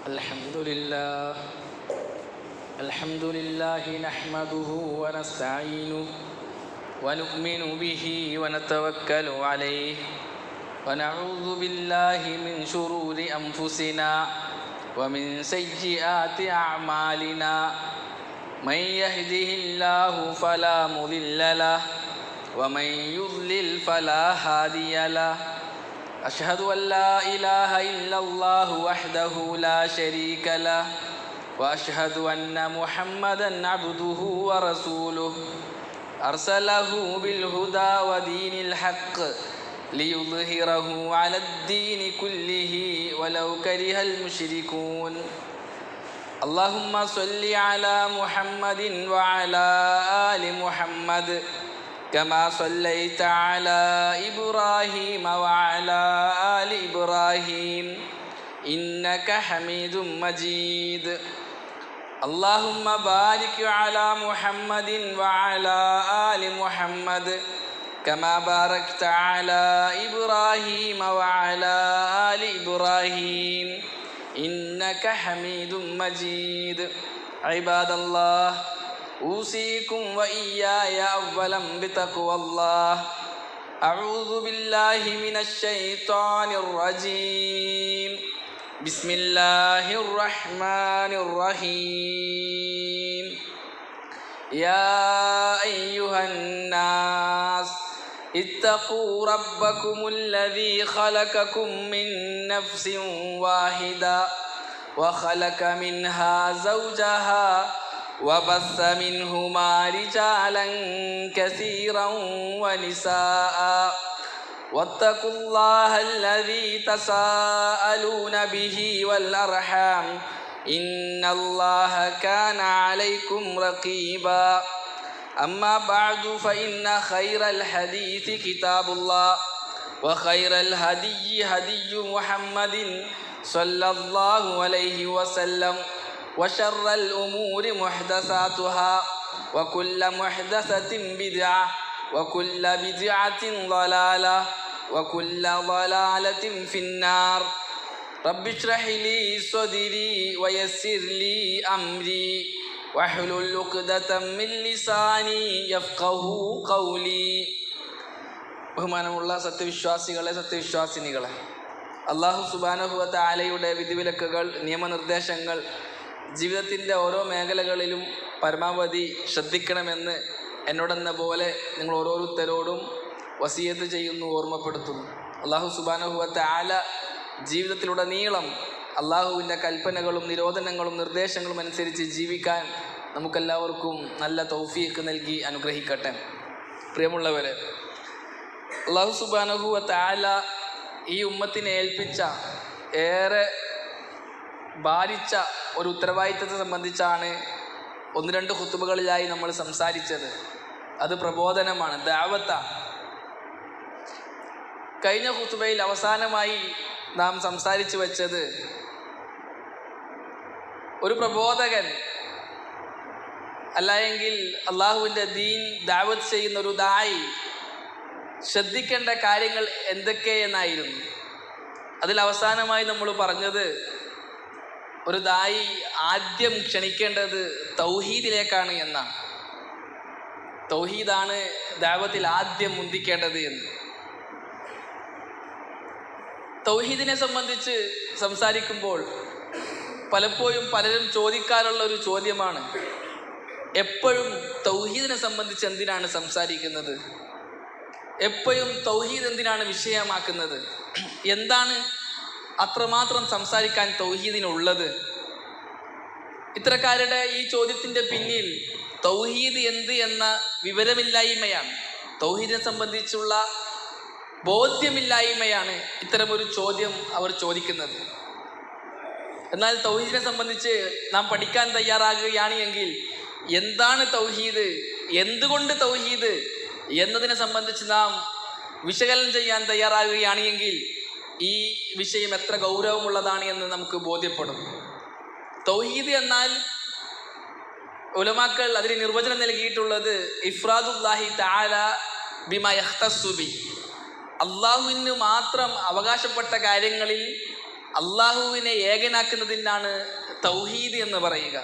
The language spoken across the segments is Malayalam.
الحمد لله نحمده ونستعينه ونؤمن به ونتوكل عليه ونعوذ بالله من شرور أنفسنا ومن سيئات أعمالنا من يهده الله فلا مضل له ومن يضلل فلا هادي له أشهد أن لا إله إلا الله وحده لا شريك له وأشهد أن محمدًا عبده ورسوله أرسله بالهدى ودين الحق ليظهره على الدين كله ولو كره المشركون اللهم صل على محمد وعلى آل محمد كما صليت على إبراهيم وعلى آل إبراهيم إنك حميد مجيد اللهم بارك على محمد وعلى آل محمد كما باركت على إبراهيم وعلى آل إبراهيم إنك حميد مجيد عباد الله أوصيكم وإياي أولا بتقوى الله أعوذ بالله من الشيطان الرجيم بسم الله الرحمن الرحيم يا أيها الناس اتقوا ربكم الذي خلقكم من نفس واحدة وخلق منها زوجها وبث منهما رجالا كثيرا ونساء واتقوا الله الذي تساءلون به والأرحام إن الله كان عليكم رقيبا أما بعد فإن خير الحديث كتاب الله وخير الهدي هدي محمد صلى الله عليه وسلم وشر الأمور محدثاتها وكل محدثة بدعة وكل بدعة ضلالة وكل ضلالة في النار رب اشرح لي صدري ويسر لي أمري واحلل عقدة من لساني يفقهوا قولي ബഹുമാനമുള്ള സത്യവിശ്വാസികളെ സത്യവിശ്വാസിനികളെ അല്ലാഹു സുബ്ഹാനഹു വ തആലയുടെ വിധിവിലക്കുകൾ നിയമനിർദ്ദേശങ്ങൾ ജീവിതത്തിൻ്റെ ഓരോ മേഖലകളിലും പരമാവധി ശ്രദ്ധിക്കണമെന്ന് എന്നോടെന്ന പോലെ നിങ്ങൾ ഓരോരുത്തരോടും വസിയത്ത് ചെയ്യുന്നു, ഓർമ്മപ്പെടുത്തുന്നു. അല്ലാഹു സുബ്ഹാനഹു വ തആല ജീവിതത്തിലുടനീളം അല്ലാഹുവിൻ്റെ കൽപ്പനകളും നിരോധനങ്ങളും നിർദ്ദേശങ്ങളും അനുസരിച്ച് ജീവിക്കാൻ നമുക്കെല്ലാവർക്കും നല്ല തൗഫീഖ് നൽകി അനുഗ്രഹിക്കട്ടെ. പ്രിയമുള്ളവരെ, അല്ലാഹു സുബ്ഹാനഹു വ തആല ഈ ഉമ്മത്തിനെ ഏൽപ്പിച്ച ഏറെ ഭാരിച്ച ഒരു ഉത്തരവാദിത്തത്തെ സംബന്ധിച്ചാണ് ഒന്ന് രണ്ട് ഖുതുബകളിലായി നമ്മൾ സംസാരിച്ചത്. അത് പ്രബോധനമാണ്, ദഅവത്താണ്. കഴിഞ്ഞ ഖുതുബയിൽ അവസാനമായി നാം സംസാരിച്ചു വെച്ചത് ഒരു പ്രബോധകൻ അല്ലായെങ്കിൽ അള്ളാഹുവിൻ്റെ ദീൻ ദഅവത്ത് ചെയ്യുന്ന ഒരു ദായി ശ്രദ്ധിക്കേണ്ട കാര്യങ്ങൾ എന്തൊക്കെയെന്നായിരുന്നു. അതിൽ അവസാനമായി നമ്മൾ പറഞ്ഞത് ഒരു ദായി ആദ്യം ക്ഷണിക്കേണ്ടത് തൗഹീദിലേക്കാണ് എന്നാണ്. തൗഹീദാണ് ദഅവത്തിൽ ആദ്യം മുന്തിക്കേണ്ടത് എന്ന്. തൗഹീദിനെ സംബന്ധിച്ച് സംസാരിക്കുമ്പോൾ പലപ്പോഴും പലരും ചോദിക്കാറുള്ള ഒരു ചോദ്യമാണ്, എപ്പോഴും തൗഹീദിനെ സംബന്ധിച്ച് എന്തിനാണ് സംസാരിക്കുന്നത്, എപ്പോഴും തൗഹീദ് എന്തിനാണ് വിഷയമാക്കുന്നത്, എന്താണ് അത്രമാത്രം സംസാരിക്കാൻ തൗഹീദിനുള്ളത്? ഇത്തരക്കാരുടെ ഈ ചോദ്യത്തിൻ്റെ പിന്നിൽ തൗഹീദ് എന്ത് എന്ന വിവരമില്ലായ്മയാണ്, തൗഹീദിനെ സംബന്ധിച്ചുള്ള ബോധ്യമില്ലായ്മയാണ് ഇത്തരമൊരു ചോദ്യം അവർ ചോദിക്കുന്നത്. എന്നാൽ തൗഹീദിനെ സംബന്ധിച്ച് നാം പഠിക്കാൻ തയ്യാറാകുകയാണ് എങ്കിൽ എന്താണ് തൗഹീദ്, എന്തുകൊണ്ട് തൗഹീദ് എന്നതിനെ സംബന്ധിച്ച് നാം വിശകലനം ചെയ്യാൻ തയ്യാറാകുകയാണ് എങ്കിൽ ഈ വിഷയം എത്ര ഗൗരവമുള്ളതാണ് എന്ന് നമുക്ക് ബോധ്യപ്പെടും. തൗഹീദ് എന്നാൽ ഉലമാക്കൾ അതിന് നിർവചനം നൽകിയിട്ടുള്ളത് ഇഫ്രാദുല്ലാഹി തആല ബിമാ യഖ്തസ്സു ബി, അള്ളാഹുവിന് മാത്രം അവകാശപ്പെട്ട കാര്യങ്ങളിൽ അള്ളാഹുവിനെ ഏകനാക്കുന്നതിനാണ് തൗഹീദ് എന്ന് പറയുക.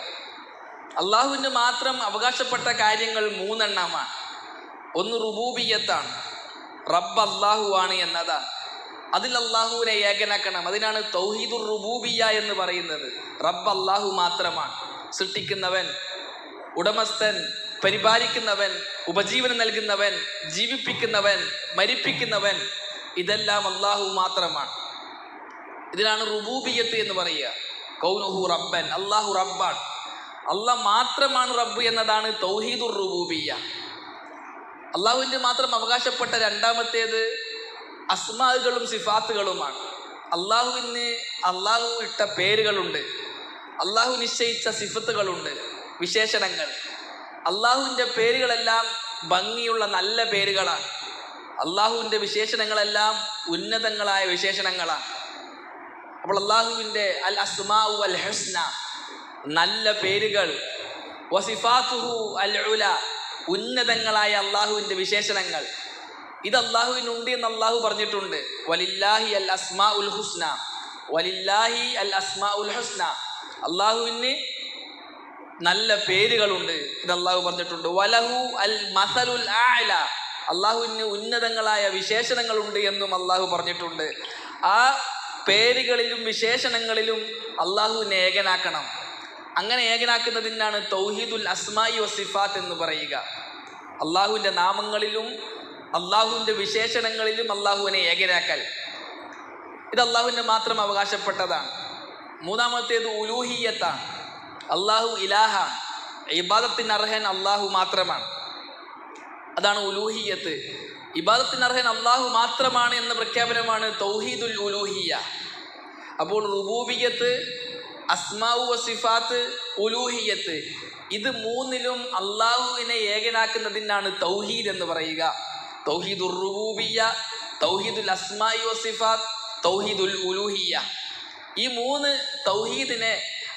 അള്ളാഹുവിന് മാത്രം അവകാശപ്പെട്ട കാര്യങ്ങൾ 3 എണ്ണമാണ്. ഒന്ന് റുബൂബിയ്യത്താണ്, റബ്ബ് അള്ളാഹു ആണ് എന്നതാണ്. അതിൽ അള്ളാഹുവിനെ ഏകനാക്കണം. അതിനാണ് തൗഹീദുർ റുബൂബിയ്യ എന്ന് പറയുന്നത്. റബ്ബ് അള്ളാഹു മാത്രമാണ്. സൃഷ്ടിക്കുന്നവൻ, ഉടമസ്ഥൻ, പരിപാലിക്കുന്നവൻ, ഉപജീവനം നൽകുന്നവൻ, ജീവിപ്പിക്കുന്നവൻ, മരിപ്പിക്കുന്നവൻ, ഇതെല്ലാം അള്ളാഹു മാത്രമാണ്. ഇതിനാണ് റുബൂബിയ്യത്ത് എന്ന് പറയുക. കൗനുഹു റബ്ബൻ, അള്ളാഹു റബ്ബാണ്, അള്ളാഹ് മാത്രമാണ് റബ്ബ് എന്നതാണ് തൗഹീദുർ റുബൂബിയ്യ. അള്ളാഹുവിൻ്റെ മാത്രം അവകാശപ്പെട്ട രണ്ടാമത്തേത് അസ്മാകളും സിഫാത്തുകളുമാണ്. അള്ളാഹുവിന് അള്ളാഹു ഇട്ട പേരുകളുണ്ട്, അള്ളാഹു നിശ്ചയിച്ച സിഫത്തുകളുണ്ട്, വിശേഷണങ്ങൾ. അള്ളാഹുവിൻ്റെ പേരുകളെല്ലാം ഭംഗിയുള്ള നല്ല പേരുകളാണ്. അള്ളാഹുവിൻ്റെ വിശേഷണങ്ങളെല്ലാം ഉന്നതങ്ങളായ വിശേഷണങ്ങളാണ്. അപ്പോൾ അള്ളാഹുവിൻ്റെ അൽ അസ്മാഉ അൽ ഹുസ്ന, നല്ല പേരുകൾ, വസിഫാത്തുഹു അൽ ഉല, ഉന്നതങ്ങളായ അള്ളാഹുവിൻ്റെ വിശേഷണങ്ങൾ. ഇത് അള്ളാഹുവിനുണ്ട് എന്ന് അള്ളാഹു പറഞ്ഞിട്ടുണ്ട്. വലില്ലാഹി അൽ അസ്മാഉൽ ഹുസ്ന, വലില്ലാഹി അൽ അസ്മാഉൽ ഹുസ്ന, അള്ളാഹുവിന് നല്ല പേരുകളുണ്ട്, ഇത് അള്ളാഹു പറഞ്ഞിട്ടുണ്ട്. വലഹു അൽ മസലുൽ ആല, അള്ളാഹുവിന് ഉന്നതങ്ങളായ വിശേഷണങ്ങളുണ്ട് എന്നും അള്ളാഹു പറഞ്ഞിട്ടുണ്ട്. ആ പേരുകളിലും വിശേഷണങ്ങളിലും അള്ളാഹുവിനെ ഏകനാക്കണം. അങ്ങനെ ഏകനാക്കുന്നതിനാണ് തൗഹീദുൽ അസ്മായി വസിഫാത്ത് എന്ന് പറയുക. അള്ളാഹുവിൻ്റെ നാമങ്ങളിലും അള്ളാഹുവിൻ്റെ വിശേഷണങ്ങളിലും അള്ളാഹുവിനെ ഏകനാക്കൽ, ഇത് അള്ളാഹുവിൻ്റെ മാത്രം അവകാശപ്പെട്ടതാണ്. മൂന്നാമത്തേത് ഉലൂഹിയ്യത്താണ്. അള്ളാഹു ഇലാഹാണ്, ഇബാദത്തിന് അർഹൻ അള്ളാഹു മാത്രമാണ്. അതാണ് ഉലൂഹിയ്യത്ത്. ഇബാദത്തിന് അർഹൻ അള്ളാഹു മാത്രമാണ് എന്ന പ്രഖ്യാപനമാണ് തൗഹീദുൽ ഉലൂഹിയ്യ. അപ്പോൾ റുബൂബിയ്യത്ത്, അസ്മാഉ വസിഫാത്ത്, ഉലൂഹിയ്യത്ത്, ഇത് മൂന്നിലും അള്ളാഹുവിനെ ഏകനാക്കുന്നതിനാണ് തൗഹീദ് എന്ന് പറയുക. തൗഹീദുർ റുബൂബിയ്യ, തൗഹീദുൽ അസ്മാഇ വസിഫാത്ത്, തൗഹീദുൽ ഉലൂഹിയ്യ. ഈ 3 തൗഹീദിനെ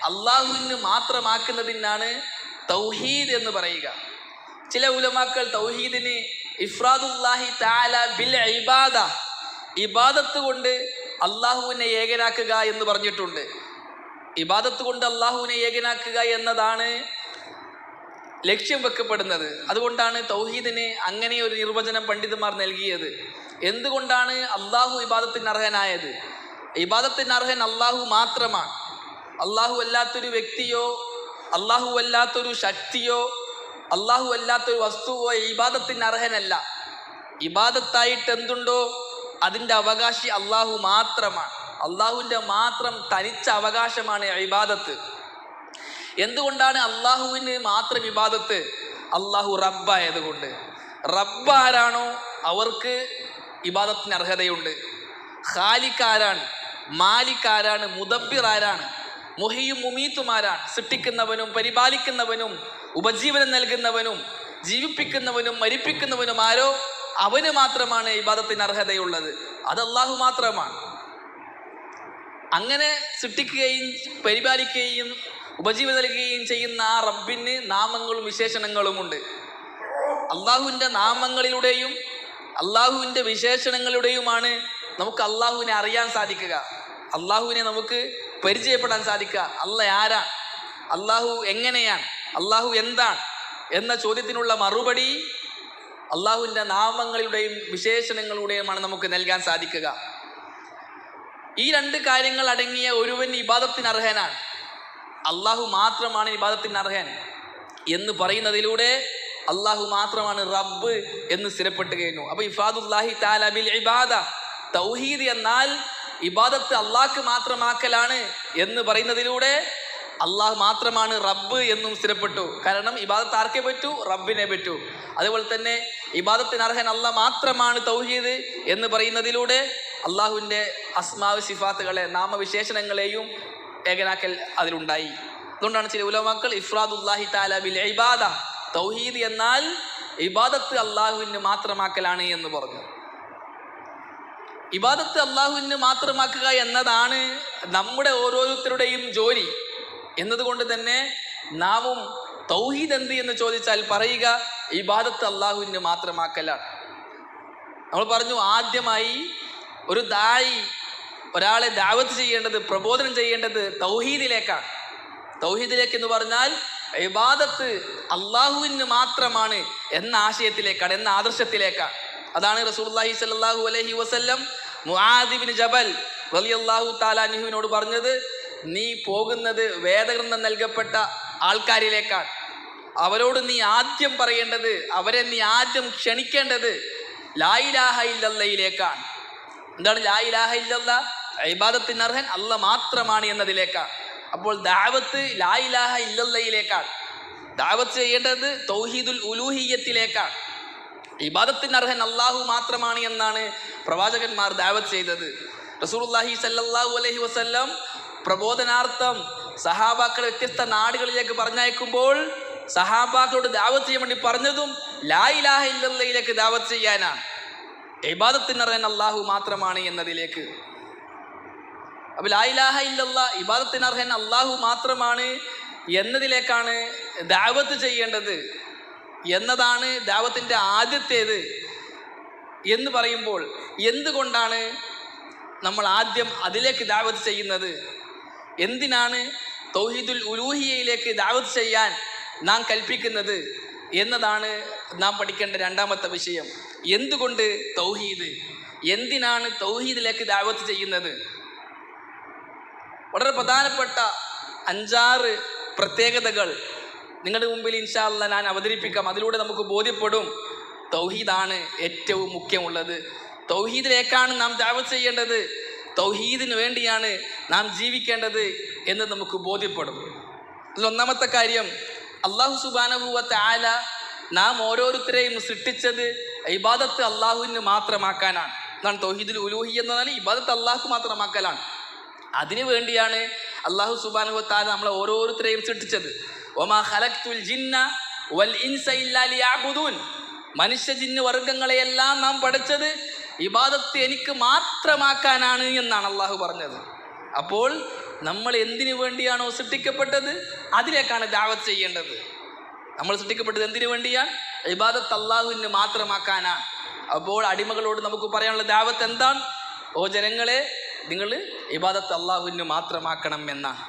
അള്ളാഹുവിന് മാത്രമാക്കുന്നതിനാണ് തൗഹീദ് എന്ന് പറയുക. ചില ഉലമാക്കൾ തൗഹീദിന് ഇഫ്രാദുല്ലാഹി തആല ബിൽ ഇബാദ, ഇബാദത്ത് കൊണ്ട് അള്ളാഹുവിനെ ഏകനാക്കുക എന്ന് പറഞ്ഞിട്ടുണ്ട്. ഇബാദത്ത് കൊണ്ട് അള്ളാഹുവിനെ ഏകനാക്കുക എന്നതാണ് ലക്ഷ്യം വെക്കപ്പെടുന്നത്. അതുകൊണ്ടാണ് തൗഹീദിന് അങ്ങനെ ഒരു നിർവചനം പണ്ഡിതന്മാർ നൽകിയത്. എന്തുകൊണ്ടാണ് അള്ളാഹു ഇബാദത്തിന് അർഹനായത്? ഇബാദത്തിന് അർഹൻ അള്ളാഹു മാത്രമാണ്. അള്ളാഹു അല്ലാത്തൊരു വ്യക്തിയോ അള്ളാഹു അല്ലാത്തൊരു ശക്തിയോ അള്ളാഹു അല്ലാത്തൊരു വസ്തുവോ ഇബാദത്തിന് അർഹനല്ല. ഇബാദത്തായിട്ട് എന്തുണ്ടോ അതിൻ്റെ അവകാശി അള്ളാഹു മാത്രമാണ്. അള്ളാഹുവിൻ്റെ മാത്രം തനിച്ച അവകാശമാണ് ഇബാദത്ത്. എന്തുകൊണ്ടാണ് അള്ളാഹുവിന് മാത്രം ഇബാദത്ത്? അള്ളാഹു റബ്ബായതുകൊണ്ട്. റബ്ബ് ആരാണോ അവർക്ക് ഇബാദത്തിന് അർഹതയുണ്ട്. ഖാലിഖ് ആരാണ്, മാലിക് ആരാണ്, മുദബ്ബിർ ആരാണ്, മുഹിയും മുമീത്തുമാരാണ്, സൃഷ്ടിക്കുന്നവനും പരിപാലിക്കുന്നവനും ഉപജീവനം നൽകുന്നവനും ജീവിപ്പിക്കുന്നവനും മരിപ്പിക്കുന്നവനും ആരോ അവന് മാത്രമാണ് ഇബാദത്തിന് അർഹതയുള്ളത്. അത് അള്ളാഹു മാത്രമാണ്. അങ്ങനെ സൃഷ്ടിക്കുകയും പരിപാലിക്കുകയും ഉപജീവനം നൽകുകയും ചെയ്യുന്ന ആ റബ്ബിന് നാമങ്ങളും വിശേഷണങ്ങളുമുണ്ട്. അള്ളാഹുവിൻ്റെ നാമങ്ങളിലൂടെയും അള്ളാഹുവിൻ്റെ വിശേഷണങ്ങളുടെയുമാണ് നമുക്ക് അള്ളാഹുവിനെ അറിയാൻ സാധിക്കുക, അള്ളാഹുവിനെ നമുക്ക് പരിചയപ്പെടാൻ സാധിക്കുക. അള്ളാഹ് ആരാണ്, അള്ളാഹു എങ്ങനെയാണ്, അള്ളാഹു എന്താണ് എന്ന ചോദ്യത്തിനുള്ള മറുപടി അള്ളാഹുവിൻ്റെ നാമങ്ങളുടെയും വിശേഷണങ്ങളുടെയുമാണ് നമുക്ക് നൽകാൻ സാധിക്കുക. ഈ 2 കാര്യങ്ങൾ അടങ്ങിയ ഒരുവൻ ഇബാദത്തിന് അർഹനാണ്. അള്ളാഹു മാത്രമാണ് ഇബാദത്തിന് അർഹൻ എന്ന് പറയുന്നതിലൂടെ അള്ളാഹു മാത്രമാണ് റബ്ബ് എന്ന് സ്ഥിരപ്പെട്ട് കഴിഞ്ഞു. അപ്പൊ ഇഫ്രാദുല്ലാഹി തആല ബിൽ ഇബാദ, തൗഹീദ് എന്നാൽ ഇബാദത്ത് അള്ളാഹ്ക്ക് മാത്രമാക്കലാണ് എന്ന് പറയുന്നതിലൂടെ അള്ളാഹു മാത്രമാണ് റബ്ബ് എന്നും സ്ഥിരപ്പെട്ടു. കാരണം ഇബാദത്ത് ആർക്കേ പറ്റൂ? റബ്ബിനെ പറ്റൂ. അതുപോലെ തന്നെ ഇബാദത്തിന് അർഹൻ അള്ളാഹ് മാത്രമാണ് തൗഹീദ് എന്ന് പറയുന്നതിലൂടെ അള്ളാഹുവിൻ്റെ അസ്മാവ് സിഫാത്തുകളെ നാമവിശേഷണങ്ങളെയും ഏകനാക്കൽ അതിലുണ്ടായി. അതുകൊണ്ടാണ് ചില ഉലമാക്കൾ ഇഫ്രാദുല്ലാഹി തആല ബിൽ ഇബാദ, തൗഹീദ് എന്നാൽ ഇബാദത്ത് അള്ളാഹുവിന് മാത്രമാക്കലാണ് എന്ന് പറഞ്ഞു. ഇബാദത്ത് അള്ളാഹുവിന് മാത്രമാക്കുക എന്നതാണ് നമ്മുടെ ഓരോരുത്തരുടെയും ജോലി. എന്നതുകൊണ്ട് തന്നെ നാമും തൗഹീദ് എന്ത് എന്ന് ചോദിച്ചാൽ പറയുക ഇബാദത്ത് അള്ളാഹുവിന് മാത്രമാക്കലാണ്. നമ്മൾ പറഞ്ഞു, ആദ്യമായി ഒരു ദായി ഒരാളെ ദഅവത്ത് ചെയ്യേണ്ടത്, പ്രബോധനം ചെയ്യേണ്ടത് തൗഹീദിലേക്കാണ്. തൗഹീദിലേക്ക് എന്ന് പറഞ്ഞാൽ ഇബാദത്ത് അള്ളാഹുവിന് മാത്രമാണ് എന്ന ആശയത്തിലേക്കാണ്, എന്ന ആദർശത്തിലേക്കാണ്. അതാണ് റസൂലുള്ളാഹി സ്വല്ലല്ലാഹു അലൈഹി വസല്ലം മുആദ് ഇബ്നു ജബൽ റളിയല്ലാഹു തആല അൻഹുവിനോട് പറഞ്ഞത്, നീ പോകുന്നത് വേദഗ്രന്ഥം നൽകപ്പെട്ട ആൾക്കാരിലേക്കാണ്. അവരോട് നീ ആദ്യം പറയേണ്ടത്, അവരെ നീ ആദ്യം ക്ഷണിക്കേണ്ടത് ലാ ഇലാഹ ഇല്ലല്ലാഹിലേക്കാണ്. എന്താണ് ലാ ഇലാഹ ഇല്ലല്ലാഹ്? ഇബാദത്തിന് അർഹൻ അല്ലാഹ് മാത്രമാണ് എന്നതിലേക്കാണ്. അപ്പോൾ ദഅവത്ത് ലാ ഇലാഹ ഇല്ലല്ലാഹിലേക്കാണ്. ദഅവത്ത് ചെയ്യേണ്ടത് തൗഹീദുൽ ഉലൂഹിയ്യത്തിലേക്കാണ്. ഇബാദത്തിന് അർഹൻ അല്ലാഹു മാത്രമാണ് എന്നാണ് പ്രവാചകന്മാർ ദഅവത്ത് ചെയ്തത്. റസൂലുള്ളാഹി സ്വല്ലല്ലാഹു അലൈഹി വസല്ലം പ്രബോധനാർത്ഥം സഹാബാക്കളെ വ്യത്യസ്ത നാടുകളിലേക്ക് പറഞ്ഞയക്കുമ്പോൾ സഹാബാക്കളോട് ദഅവത്ത് ചെയ്യാൻ വേണ്ടി പറഞ്ഞതും ലാ ഇലാഹ ഇല്ലല്ലാഹിലേക്ക് ദഅവത്ത് ചെയ്യാനാണ്, ഇബാദത്തിന് അർഹൻ അല്ലാഹു മാത്രമാണ് എന്നതിലേക്ക്. അപ്പോൾ ലാ ഇലാഹ ഇല്ലല്ലാഹ് ഇബാദത്തിന് അർഹൻ അല്ലാഹു മാത്രമാണ് എന്നതിലേക്കാണ് ദഅവത്ത് ചെയ്യേണ്ടത് എന്നതാണ് ദഅവത്തിൻ്റെ ആദ്യത്തേത് എന്ന് പറയുമ്പോൾ എന്തുകൊണ്ടാണ് നമ്മൾ ആദ്യം അതിലേക്ക് ദഅവത്ത് ചെയ്യുന്നത്? എന്തിനാണ് തൗഹീദുൽ ഉലൂഹിയയിലേക്ക് ദഅവത്ത് ചെയ്യാൻ നാം കൽപ്പിക്കുന്നത് എന്നതാണ് നാം പഠിക്കേണ്ട രണ്ടാമത്തെ വിഷയം. എന്തുകൊണ്ട് തൗഹീദ്? എന്തിനാണ് തൗഹീദിലേക്ക് ദഅവത്ത് ചെയ്യുന്നത്? വളരെ പ്രധാനപ്പെട്ട 5-6 പ്രത്യേകതകൾ നിങ്ങളുടെ മുമ്പിൽ ഇൻഷാ അല്ലാഹ് ഞാൻ അവതരിപ്പിക്കാം. അതിലൂടെ നമുക്ക് ബോധ്യപ്പെടും തൗഹീദാണ് ഏറ്റവും മുഖ്യമുള്ളത്, തൗഹീദിലേക്കാണ് നാം ദഅവത്ത് ചെയ്യേണ്ടത്, തൗഹീദിന് വേണ്ടിയാണ് നാം ജീവിക്കേണ്ടത് എന്ന് നമുക്ക് ബോധ്യപ്പെടും. അതിലൊന്നാമത്തെ കാര്യം, അല്ലാഹു സുബ്ഹാനഹു വ തആല നാം ഓരോരുത്തരെയും സൃഷ്ടിച്ചത് ഇബാദത്ത് അള്ളാഹുവിന് മാത്രമാക്കാനാണ്. എന്നാണ് തൗഹീദുൽ ഉലൂഹിയ്യ എന്ന് പറഞ്ഞാൽ ഇബാദത്ത് അള്ളാഹു മാത്രമാക്കലാണ്. അതിനു വേണ്ടിയാണ് അല്ലാഹു സുബ്ഹാനഹു വ തആല നമ്മളെ ഓരോരുത്തരെയും സൃഷ്ടിച്ചത്. വമാ ഖലഖ്തുൽ ജിന്ന വൽ ഇൻസ ഇല്ലാ ലിയഅ്ബുദൂൻ. മനുഷ്യ ജിന്ന് വർഗങ്ങളെയെല്ലാം നാം പഠിച്ചത് ഇബാദത്ത് എനിക്ക് മാത്രമാക്കാനാണ് എന്നാണ് അള്ളാഹു പറഞ്ഞത്. അപ്പോൾ നമ്മൾ എന്തിനു വേണ്ടിയാണോ സൃഷ്ടിക്കപ്പെട്ടത് അതിലേക്കാണ് ദഅവത്ത് ചെയ്യേണ്ടത്. നമ്മൾ സൃഷ്ടിക്കപ്പെട്ടത് എന്തിനു വേണ്ടിയാണ്? ഇബാദത്ത് അള്ളാഹുവിന് മാത്രമാക്കാനാണ്. അപ്പോൾ അടിമകളോട് നമുക്ക് പറയാനുള്ള ദഅവത്ത് എന്താണ്? ഓ ജനങ്ങളെ, നിങ്ങൾ ഇബാദത്ത് അള്ളാഹുവിന് മാത്രമാക്കണം എന്നാണ്.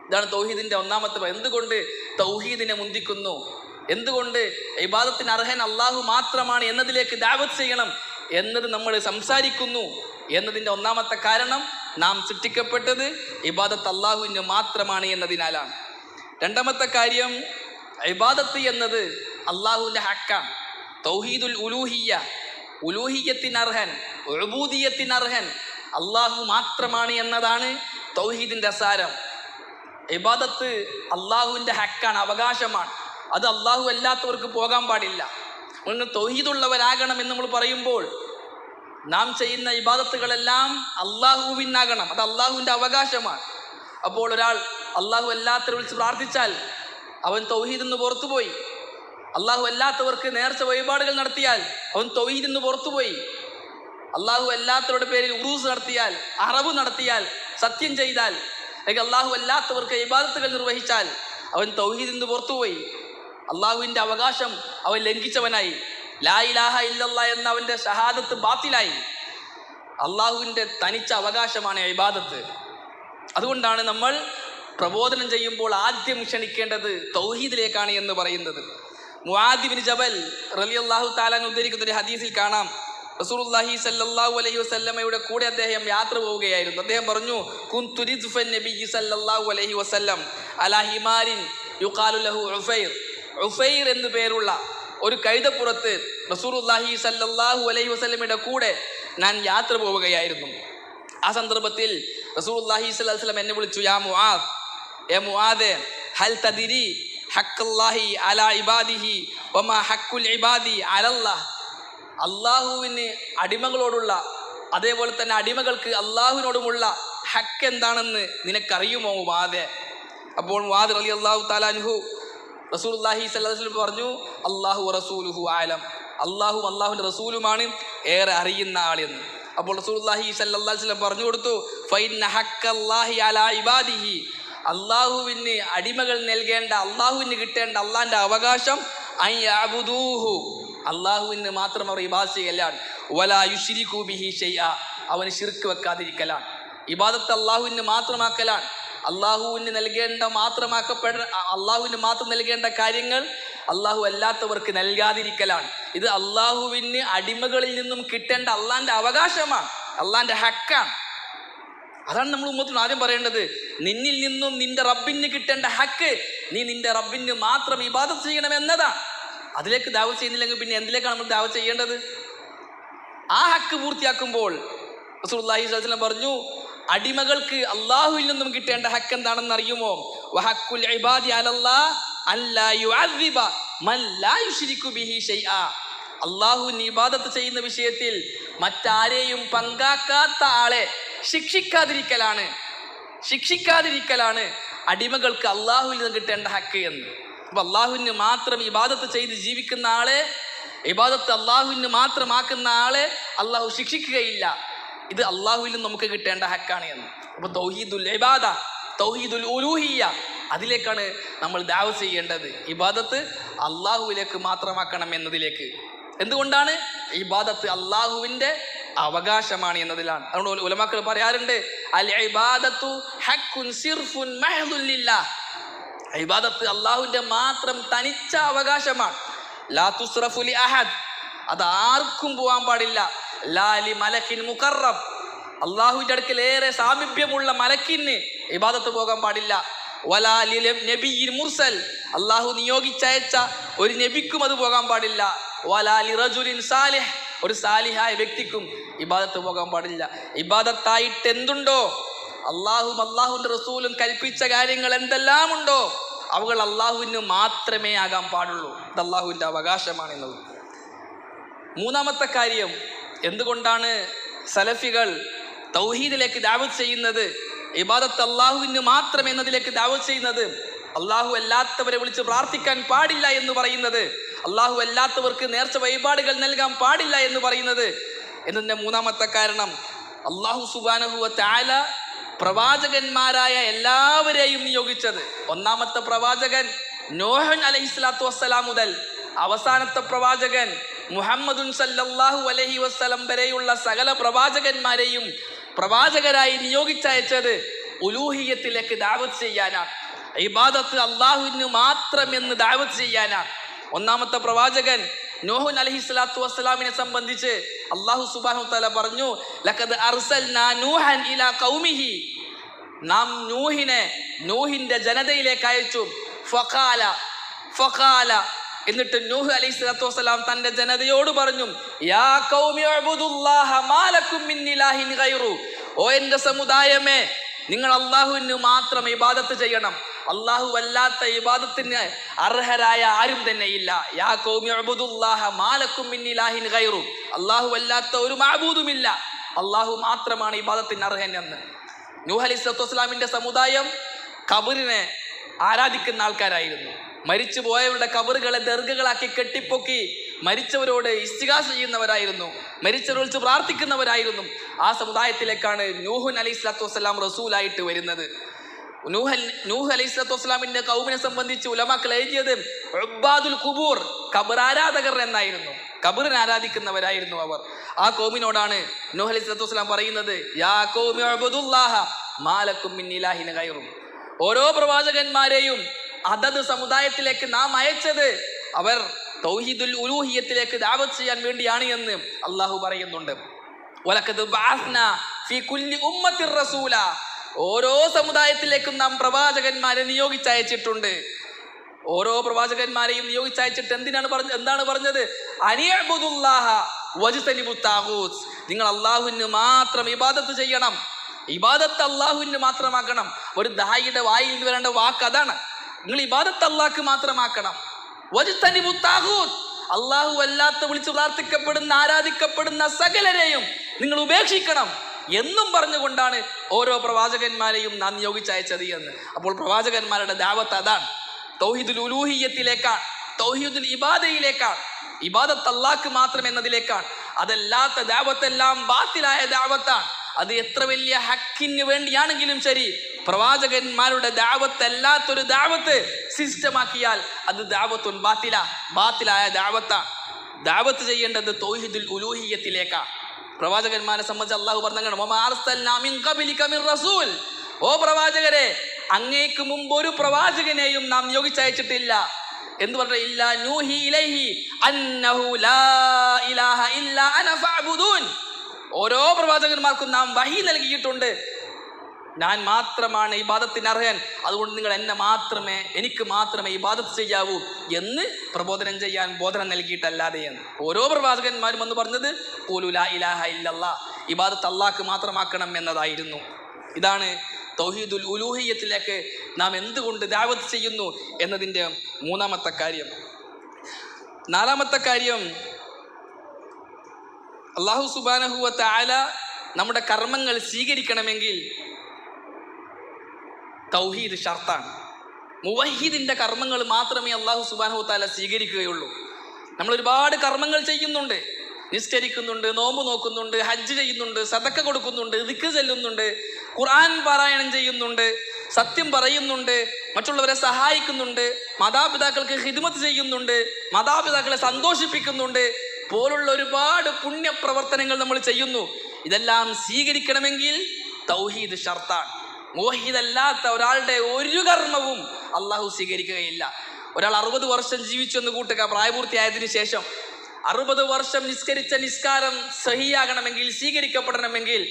ഇതാണ് തൗഹീദിന്റെ ഒന്നാമത്തെ. എന്തുകൊണ്ട് തൗഹീദിനെ മുന്തിക്കുന്നു? എന്തുകൊണ്ട് ഇബാദത്തിന് അർഹൻ അള്ളാഹു മാത്രമാണ് എന്നതിലേക്ക് ദഅവത്ത് ചെയ്യണം എന്നത് നമ്മൾ സംസാരിക്കുന്നു എന്നതിൻ്റെ ഒന്നാമത്തെ കാരണം നാം സൃഷ്ടിക്കപ്പെട്ടത് ഇബാദത്ത് അള്ളാഹുവിന് മാത്രമാണ് എന്നതിനാലാണ്. രണ്ടാമത്തെ കാര്യം, ഇബാദത്ത് എന്നത് അള്ളാഹുവിൻ്റെ ഹക്കാണ്. തൗഹീദുൽ ഉലൂഹിയ്യ, ഉലൂഹിയ്യത്തിനർഹൻ ഉബൂദിയ്യത്തിനർഹൻ അള്ളാഹു മാത്രമാണ് എന്നതാണ് തൗഹീദിൻ്റെ സാരം. ഇബാദത്ത് അള്ളാഹുവിൻ്റെ ഹക്കാണ്, അവകാശമാണ്. അത് അള്ളാഹു അല്ലാത്തവർക്ക് പോകാൻ പാടില്ല. നിങ്ങൾ തൗഹീദുള്ളവരാകണം എന്ന് നമ്മൾ പറയുമ്പോൾ നാം ചെയ്യുന്ന ഇബാദത്തുകളെല്ലാം അള്ളാഹുവിനാകണം, അത് അള്ളാഹുവിൻ്റെ അവകാശമാണ്. അപ്പോൾ ഒരാൾ അള്ളാഹു അല്ലാത്തവരെ വിളിച്ച് പ്രാർത്ഥിച്ചാൽ അവൻ തൗഹീദിൽ നിന്ന് പുറത്തുപോയി. അള്ളാഹു അല്ലാത്തവർക്ക് നേർച്ച വഴിപാടുകൾ നടത്തിയാൽ അവൻ തൗഹീദിൽ നിന്ന് പുറത്തുപോയി. അള്ളാഹു അല്ലാത്തവരുടെ പേരിൽ ഉറൂസ് നടത്തിയാൽ, അറവ് നടത്തിയാൽ, സത്യം ചെയ്താൽ, അല്ലെങ്കിൽ അള്ളാഹു അല്ലാത്തവർക്ക് ഇബാദത്തുകൾ നിർവഹിച്ചാൽ അവൻ തൗഹീദിൽ നിന്ന് പുറത്തുപോയി. അള്ളാഹുവിൻ്റെ അവകാശം അവൻ ലംഘിച്ചവനായി. ലാ ഇലാഹ ഇല്ലല്ലാഹ് എന്ന അവൻ്റെ ഷഹാദത്ത് ബാത്തിലായി. അള്ളാഹുവിൻ്റെ തനിച്ച അവകാശമാണ് ഇബാദത്ത്. അതുകൊണ്ടാണ് നമ്മൾ പ്രബോധനം ചെയ്യുമ്പോൾ ആദ്യം ക്ഷണിക്കേണ്ടത് തൗഹീദിലേക്കാണ് എന്ന് പറയുന്നത്. മുആദ് ഇബ്നു ജബൽ റളിയല്ലാഹു തആല ഉദ്ധരിക്കുന്ന ഒരു ഹദീസിൽ കാണാം, റസൂലുള്ളാഹി സ്വല്ലല്ലാഹു അലൈഹി വസല്ലമയുടെ കൂടെ അദ്ദേഹം യാത്ര പോവുകയായിരുന്നു. അദ്ദേഹം പറഞ്ഞു, കുൻതു റിദ്ഫൻ നബിയ്യി സ്വല്ലല്ലാഹു അലൈഹി വസല്ലം അലാ ഹിമാരിൻ യുഖാലു ലഹു ഉഫൈർ. ഉഫൈർ എന്നു പേരുള്ള ഒരു കഴുതപ്പുറത്ത് റസൂലുള്ളാഹി സ്വല്ലല്ലാഹു അലൈഹി വസല്ലമയുടെ കൂടെ ഞാൻ യാത്ര പോവുകയായിരുന്നു. ആ സന്ദർഭത്തിൽ റസൂലുള്ളാഹി സ്വല്ലല്ലാഹു അലൈഹി വസല്ലം എന്നെ വിളിച്ചു, യാ മുആദ്, ഏ മുആദേ, ഹൽ തദ്രി ഹഖ്ഖല്ലാഹി അലാ ഇബാദിഹി വമാ ഹഖ്ഖുൽ ഇബാദി അലല്ലാഹ്. അള്ളാഹുവിന് അടിമകളോടുള്ള, അതേപോലെ തന്നെ അടിമകൾക്ക് അള്ളാഹുവിനോടുമുള്ള ഹക്ക് എന്താണെന്ന് നിനക്കറിയുമോ മുആദേ? അപ്പോൾ മുആദ് റളിയല്ലാഹു തആല അൻഹു റസൂലുള്ളാഹി സ്വല്ലല്ലാഹു അലൈഹി വസല്ലം പറഞ്ഞു, അല്ലാഹു റസൂലുഹു ആലം, അള്ളാഹുവും അള്ളാഹുവിൻ്റെ റസൂലുമാണ് ഏറെ അറിയുന്ന ആളെന്ന്. അപ്പോൾ റസൂലുള്ളാഹി സ്വല്ലല്ലാഹു അലൈഹി വസല്ലം പറഞ്ഞു കൊടുത്തു, ഫഇന്ന ഹഖ്ഖല്ലാഹി അലാ ഇബാദിഹി, അള്ളാഹുവിന് അടിമകൾ നൽകേണ്ട, അള്ളാഹുവിന് കിട്ടേണ്ട അള്ളാഹിൻ്റെ അവകാശം അൻ യഅ്ബുദൂഹു, അള്ളാഹുവിന് മാത്രം അവർ ഇബാദത്ത് ചെയ്യലാണ്, വലാ യുശ്രികൂ ബിഹി ഷൈഅ, അവന് ശിർക്ക് വെക്കാതിരിക്കലാണ്. ഇബാദത്ത് അള്ളാഹുവിന് മാത്രമാക്കലാണ്. അള്ളാഹുവിന് മാത്രം നൽകേണ്ട കാര്യങ്ങൾ അള്ളാഹു അല്ലാത്തവർക്ക് നൽകാതിരിക്കലാണ്. ഇത് അള്ളാഹുവിന് അടിമകളിൽ നിന്നും കിട്ടേണ്ട അള്ളാന്റെ അവകാശമാണ്, അള്ളാന്റെ ഹക്കാണ്. അതാണ് നമ്മൾ ഉമ്മത്തിന് ആദ്യം പറയേണ്ടത്. നിന്നിൽ നിന്നും നിന്റെ റബ്ബിന് കിട്ടേണ്ട ഹക്ക് നീ നിന്റെ റബ്ബിന് മാത്രം ഇബാദത്ത് ചെയ്യണം എന്നതാണ്. അതിലേക്ക് ദഅവത്ത് ചെയ്യുന്നില്ലെങ്കിൽ പിന്നെ എന്തിലേക്കാണ് നമ്മൾ ദഅവത്ത് ചെയ്യേണ്ടത്? ആ ഹക്ക് പൂർത്തിയാക്കുമ്പോൾ റസൂലുള്ളാഹി സ്വല്ലല്ലാഹു അലൈഹി വസല്ലം പറഞ്ഞു, അടിമകൾക്ക് അള്ളാഹുവിൽ നിന്നും കിട്ടേണ്ട ഹക്ക് എന്താണെന്ന് അറിയുമോ? വഹഖുൽ ഇബാദി അലല്ലാഹ് അല്ലാ യുഅദ്ദിബ മൻ ലാ യുശ്രികു ബിഹി ഷൈആ. അള്ളാഹുവിന് ഇബാദത്ത് ചെയ്യുന്ന വിഷയത്തിൽ മറ്റാരെയും പങ്കാക്കാത്ത ആളെ ശിക്ഷിക്കാതിരിക്കലാണ് അടിമകൾക്ക് അള്ളാഹുവിൽ നിന്ന് കിട്ടേണ്ട ഹക്ക് എന്ന്. അപ്പൊ അള്ളാഹുവിന് മാത്രം ഇബാദത്ത് ചെയ്ത് ജീവിക്കുന്ന ആളെ, ഇബാദത്ത് അള്ളാഹുവിന് മാത്രമാക്കുന്ന ആളെ അള്ളാഹു ശിക്ഷിക്കുകയില്ല. ഇത് അള്ളാഹുവിൽ നിന്ന് നമുക്ക് കിട്ടേണ്ട ഹക്കാണ് എന്ന്. അപ്പൊ തൗഹീദുൽ ഇബാദ, തൗഹീദുൽ ഉലൂഹിയ്യ, അതിലേക്കാണ് നമ്മൾ ദഅവത്ത് ചെയ്യേണ്ടത്. ഇബാദത്ത് അള്ളാഹുവിലേക്ക് മാത്രമാക്കണം എന്നതിലേക്ക്. എന്തുകൊണ്ടാണ്? ഇബാദത്ത് അള്ളാഹുവിന്റെ അവകാശമാണ് എന്നതിലാണ്. അതുകൊണ്ട് ഉലമാക്കൾ പറയാറുണ്ട്, അൽ ഇബാദത്തു ഹഖ്ഖുൻ സിർഫുൻ മഹ്ദുൻ ലില്ലാഹ്. ഇബാദത്ത് അള്ളാഹുവിന്റെ മാത്രം തനിച്ച അവകാശമാണ്. ലാ തുസ്റഫു ലി അഹദ്, അത് ആർക്കും പോകാൻ പാടില്ല. ലാ ലി മലക്കിൻ മുഖറബ്, അള്ളാഹുവിന്റെ അടുക്കൽ ഏറെ സാമീപ്യമുള്ള മലക്കിന് ഇബാദത്ത് പോകാൻ പാടില്ല. വലാ ലി നബിയ്യിൻ മുർസൽ, അള്ളാഹു നിയോഗിച്ചയച്ച ഒരു നബിക്കും അത് പോകാൻ പാടില്ല. വലാ ലി റജുലിൻ സാലിഹ്, ഒരു സാലിഹായ വ്യക്തിക്കും ഇബാദത്ത് പോകാൻ പാടില്ല. ഇബാദത്തായിട്ട് എന്തുണ്ടോ, അള്ളാഹുവിന്റെ റസൂലും കൽപ്പിച്ച കാര്യങ്ങൾ എന്തെല്ലാം ഉണ്ടോ അവകൾ അള്ളാഹുവിന് മാത്രമേ ആകാൻ പാടുള്ളൂ. ഇത് അള്ളാഹുവിന്റെ അവകാശമാണ് എന്നത്. മൂന്നാമത്തെ കാര്യം, എന്തുകൊണ്ടാണ് സലഫികൾ തൗഹീദിലേക്ക് ദഅവത്ത് ചെയ്യുന്നത്, ഇബാദത്ത് അള്ളാഹുവിന് മാത്രം എന്നതിലേക്ക് ദഅവത്ത് ചെയ്യുന്നത്, അള്ളാഹു അല്ലാത്തവരെ വിളിച്ച് പ്രാർത്ഥിക്കാൻ പാടില്ല എന്ന് പറയുന്നത്, അള്ളാഹു അല്ലാത്തവർക്ക് നേർച്ച വഴിപാടുകൾ നൽകാൻ പാടില്ല എന്ന് പറയുന്നത് എന്നതിന്റെ മൂന്നാമത്തെ കാരണം, അള്ളാഹു സുബ്ഹാനഹു വ തആല പ്രവാചകന്മാരായ എല്ലാവരെയും നിയോഗിച്ചത്, ഒന്നാമത്തെ പ്രവാചകൻ നോഹ് അലൈഹിസ്സലാത്തു വസ്സലാം മുതൽ അവസാനത്തെ പ്രവാചകൻ മുഹമ്മദുൻ സല്ലല്ലാഹു അലൈഹി വസല്ലം വരെയുള്ള സകല പ്രവാചകന്മാരെയും പ്രവാചകരായി നിയോഗിച്ചയച്ചത് ഉലൂഹിയത്തിലേക്ക് ദഅവത്ത് ചെയ്യാനാണ്. ഇബാദത്ത് അള്ളാഹുവിന് മാത്രം എന്ന് ദഅവത്ത് ചെയ്യാനാണ്. ഒന്നാമത്തെ പ്രവാചകൻ നോഹ് അലൈഹിസ്സലാത്തു വസ്സലാമിനെ സംബന്ധിച്ച് അല്ലാഹു സുബ്ഹാനഹു തആല പറഞ്ഞു, ലഖദ് അർസൽനാ നൂഹൻ ഇലാ ഖൗമിഹി, നാം നൂഹിന്റെ ജനതയിലേക്ക് അയച്ചു. ഫഖാല എന്നിട്ട് നൂഹ് അലൈഹിസ്സലാത്തു വസ്സലാം തന്റെ ജനതയോട് പറഞ്ഞു, യാ ഖൗമി ഉഅ്ബുദുല്ലാഹ മാ ലക്കും മിൻ ഇലാഹിൻ ഗൈറു, ഓ എന്റെ സമുദായമേ, നിങ്ങൾ അള്ളാഹുവിന് മാത്രം ഇബാദത്ത് ചെയ്യണം. അള്ളാഹു അല്ലാത്ത ഇബാദത്തിന് അർഹരായ ആരും തന്നെ ഇല്ല. യാ ഖൗമി ഉഅ്ബുദുല്ലാഹ മാ ലക്കും മിൻ ഇലാഹിൻ ഗൈറു, അള്ളാഹു അല്ലാത്ത ഒരു മഅബൂദുമില്ല, അള്ളാഹു മാത്രമാണ് ഇബാദത്തിന് അർഹൻ എന്ന്. നൂഹ് അലൈഹിസ്സലാത്തു വസ്സലാമിന്റെ സമുദായം ഖബറിനെ ആരാധിക്കുന്ന ആൾക്കാരായിരുന്നു. മരിച്ചു പോയവരുടെ ഖബറുകളെ ദർഗകളാക്കി കെട്ടിപ്പൊക്കി മരിച്ചവരോട് ഇസ്തിഗാസ ചെയ്യുന്നവരായിരുന്നു, മരിച്ചവരെ വിളിച്ച് പ്രാർത്ഥിക്കുന്നവരായിരുന്നു. ആ സമുദായത്തിലേക്കാണ് നൂഹ് അലൈഹിസ്സലാത്തു വസ്സലാം റസൂലായിട്ട് വരുന്നത്. നൂഹ് അലൈഹിസ്സലാത്തു വസ്സലാമിന്റെ ഖൗമിനെ സംബന്ധിച്ച് ഉലമാക്കൾ എഴുതിയത് ഉബ്ബാദുൽ ഖുബൂർ, ഖബർ ആരാധകർ എന്നായിരുന്നു. ഖബറിനെ ആരാധിക്കുന്നവരായിരുന്നു അവർ. ആ ഖൗമിനോടാണ് നൂഹ് അലൈഹിസ്സലാത്തു വസ്സലാം പറയുന്നത്, യാ ഖൗമി ഉഅ്ബുദുല്ലാഹ മാ ലക്കും മിൻ ഇലാഹിൻ ഗൈറു. ഓരോ പ്രവാചകന്മാരെയും അതത് സമുദായത്തിലേക്ക് നാം അയച്ചത് അവർ തൗഹീദുൽ ഉലൂഹിയത്തിലേക്ക് ദഅവത്ത് ചെയ്യാൻ വേണ്ടിയാണ് എന്ന് അള്ളാഹു പറയുന്നുണ്ട്. വലഖദ് ബഅസ്നാ ഫീ കുല്ലി ഉമ്മത്തിർ റസൂല, ഓരോ സമുദായത്തിലേക്കും നാം പ്രവാചകന്മാരെ നിയോഗിച്ചയച്ചിട്ടുണ്ട്. ഓരോ പ്രവാചകന്മാരെയും നിയോഗിച്ചയച്ചിട്ട് എന്താണ് പറഞ്ഞത്? അനിഅ്ബുദുല്ലാഹ വജ്തനിബുത് താഗൂത്ത്, നിങ്ങൾ അള്ളാഹുവിന് മാത്രം ഇബാദത്ത് ചെയ്യണം, ഇബാദത്ത് അള്ളാഹുവിന് മാത്രമാക്കണം. ഒരു ദായിയുടെ വായിൽ വരേണ്ട വാക്ക് അതാണ്, നിങ്ങൾ ഇബാദത്ത് അള്ളാഹ്ക്ക് മാത്രമാക്കണം. വജ്തനിബുത് താഗൂത്ത്, അള്ളാഹു അല്ലാത്ത വിളിച്ച് പ്രാർത്ഥിക്കപ്പെടുന്ന ആരാധിക്കപ്പെടുന്ന സകലരെയും നിങ്ങൾ ഉപേക്ഷിക്കണം എന്നും പറഞ്ഞുകൊണ്ടാണ് ഓരോ പ്രവാചകന്മാരെയും നാം നിയോഗിച്ചയച്ചത് എന്ന്. അപ്പോൾ പ്രവാചകന്മാരുടെ ദഅവത്ത് അതാണ്, തൗഹീദുൽ ഉലൂഹിയത്തിലേക്കാണ്, തൗഹീദുൽ ഇബാദയിലേക്കാണ്, ഇബാദത്ത് അല്ലാഹ്ക്ക് മാത്രം എന്നതിലേക്കാണ്. അതല്ലാത്ത ദഅവത്തെല്ലാം ബാത്തിലായ ദഅവത്താണ്. അത് എത്ര വലിയ ഹക്കിന് വേണ്ടിയാണെങ്കിലും ശരി, പ്രവാചകന്മാരുടെ ദഅവത്ത് അല്ലാത്തൊരു ദഅവത്ത് സിസ്റ്റമാക്കിയാൽ അത് ദഅവത്തുൻ ബാത്തിലായ ദഅവത്താണ്. ദഅവത്ത് ചെയ്യേണ്ടത് തൗഹീദുൽ ഉലൂഹിയത്തിലേക്കാണ്. പ്രവാചകന്മാരെ സംബന്ധിച്ച് അള്ളാഹു പറഞ്ഞാണ്, ഓ പ്രവാചകരെ, അങ്ങേക്ക് മുമ്പ് ഒരു പ്രവാചകനെയും നാം നിയോഗിച്ചയച്ചിട്ടില്ല എന്ന് പറഞ്ഞ ഇല്ല നൂഹി ഇലൈഹി അന്നഹു ലാ ഇലാഹ ഇല്ലാ അന ഫഅ്ബുദൂൻ. ഓരോ പ്രവാചകന്മാർക്കും നാം വഹി നൽകിയിട്ടുണ്ട്, ഞാൻ മാത്രമാണ് ഇബാദത്തിന് അർഹൻ, അതുകൊണ്ട് നിങ്ങൾ എനിക്ക് മാത്രമേ ഇബാദത്ത് ചെയ്യാവൂ എന്ന് പ്രബോധനം ചെയ്യാൻ ബോധനം നൽകിയിട്ടല്ലാതെ എന്ന്. ഓരോ പ്രവാചകന്മാരും എന്ന് പറഞ്ഞത് ഖൂലു ലാ ഇലാഹ ഇല്ലല്ലാഹ്, ഇബാദത്ത് അല്ലാഹ്ക്ക് മാത്രമാക്കണം എന്നതായിരുന്നു. ഇതാണ് തൗഹീദുൽ ഉലൂഹിയ്യത്തിലേക്ക് നാം എന്തുകൊണ്ട് ദഅവത്ത് ചെയ്യുന്നു എന്നതിൻ്റെ മൂന്നാമത്തെ കാര്യം. നാലാമത്തെ കാര്യം, അല്ലാഹു സുബ്ഹാനഹു വ തആല നമ്മുടെ കർമ്മങ്ങൾ സ്വീകരിക്കണമെങ്കിൽ തൗഹീദ് ഷർത്താണ്. മുവഹിദിന്റെ കർമ്മങ്ങൾ മാത്രമേ അല്ലാഹു സുബ്ഹാനഹു വ തആല സ്വീകരിക്കുകയുള്ളൂ. നമ്മൾ ഒരുപാട് കർമ്മങ്ങൾ ചെയ്യുന്നുണ്ട്, നിസ്കരിക്കുന്നുണ്ട്, നോമ്പ് നോക്കുന്നുണ്ട്, ഹജ്ജ് ചെയ്യുന്നുണ്ട്, സദക്ക കൊടുക്കുന്നുണ്ട്, ദിക്ർ ചൊല്ലുന്നുണ്ട്, ഖുർആൻ പാരായണം ചെയ്യുന്നുണ്ട്, സത്യം പറയുന്നുണ്ട്, മറ്റുള്ളവരെ സഹായിക്കുന്നുണ്ട്, മാതാപിതാക്കൾക്ക് ഖിദ്മത്ത് ചെയ്യുന്നുണ്ട്, മാതാപിതാക്കളെ സന്തോഷിപ്പിക്കുന്നുണ്ട് പോലുള്ള ഒരുപാട് പുണ്യപ്രവർത്തനങ്ങൾ നമ്മൾ ചെയ്യുന്നു. ഇതെല്ലാം സ്വീകരിക്കണമെങ്കിൽ തൗഹീദ് ഷർത്താണ്. മുവഹിദല്ലാത്ത ഒരാളുടെ ഒരു കർമ്മവും അള്ളാഹു സ്വീകരിക്കുകയില്ല. ഒരാൾ 60 വർഷം ജീവിച്ചു എന്ന് കൂട്ടുക, പ്രായപൂർത്തിയായതിനു ശേഷം 60 വർഷം നിസ്കരിച്ച നിസ്കാരം സഹിയാകണമെങ്കിൽ, സ്വീകരിക്കപ്പെടണമെങ്കിൽ,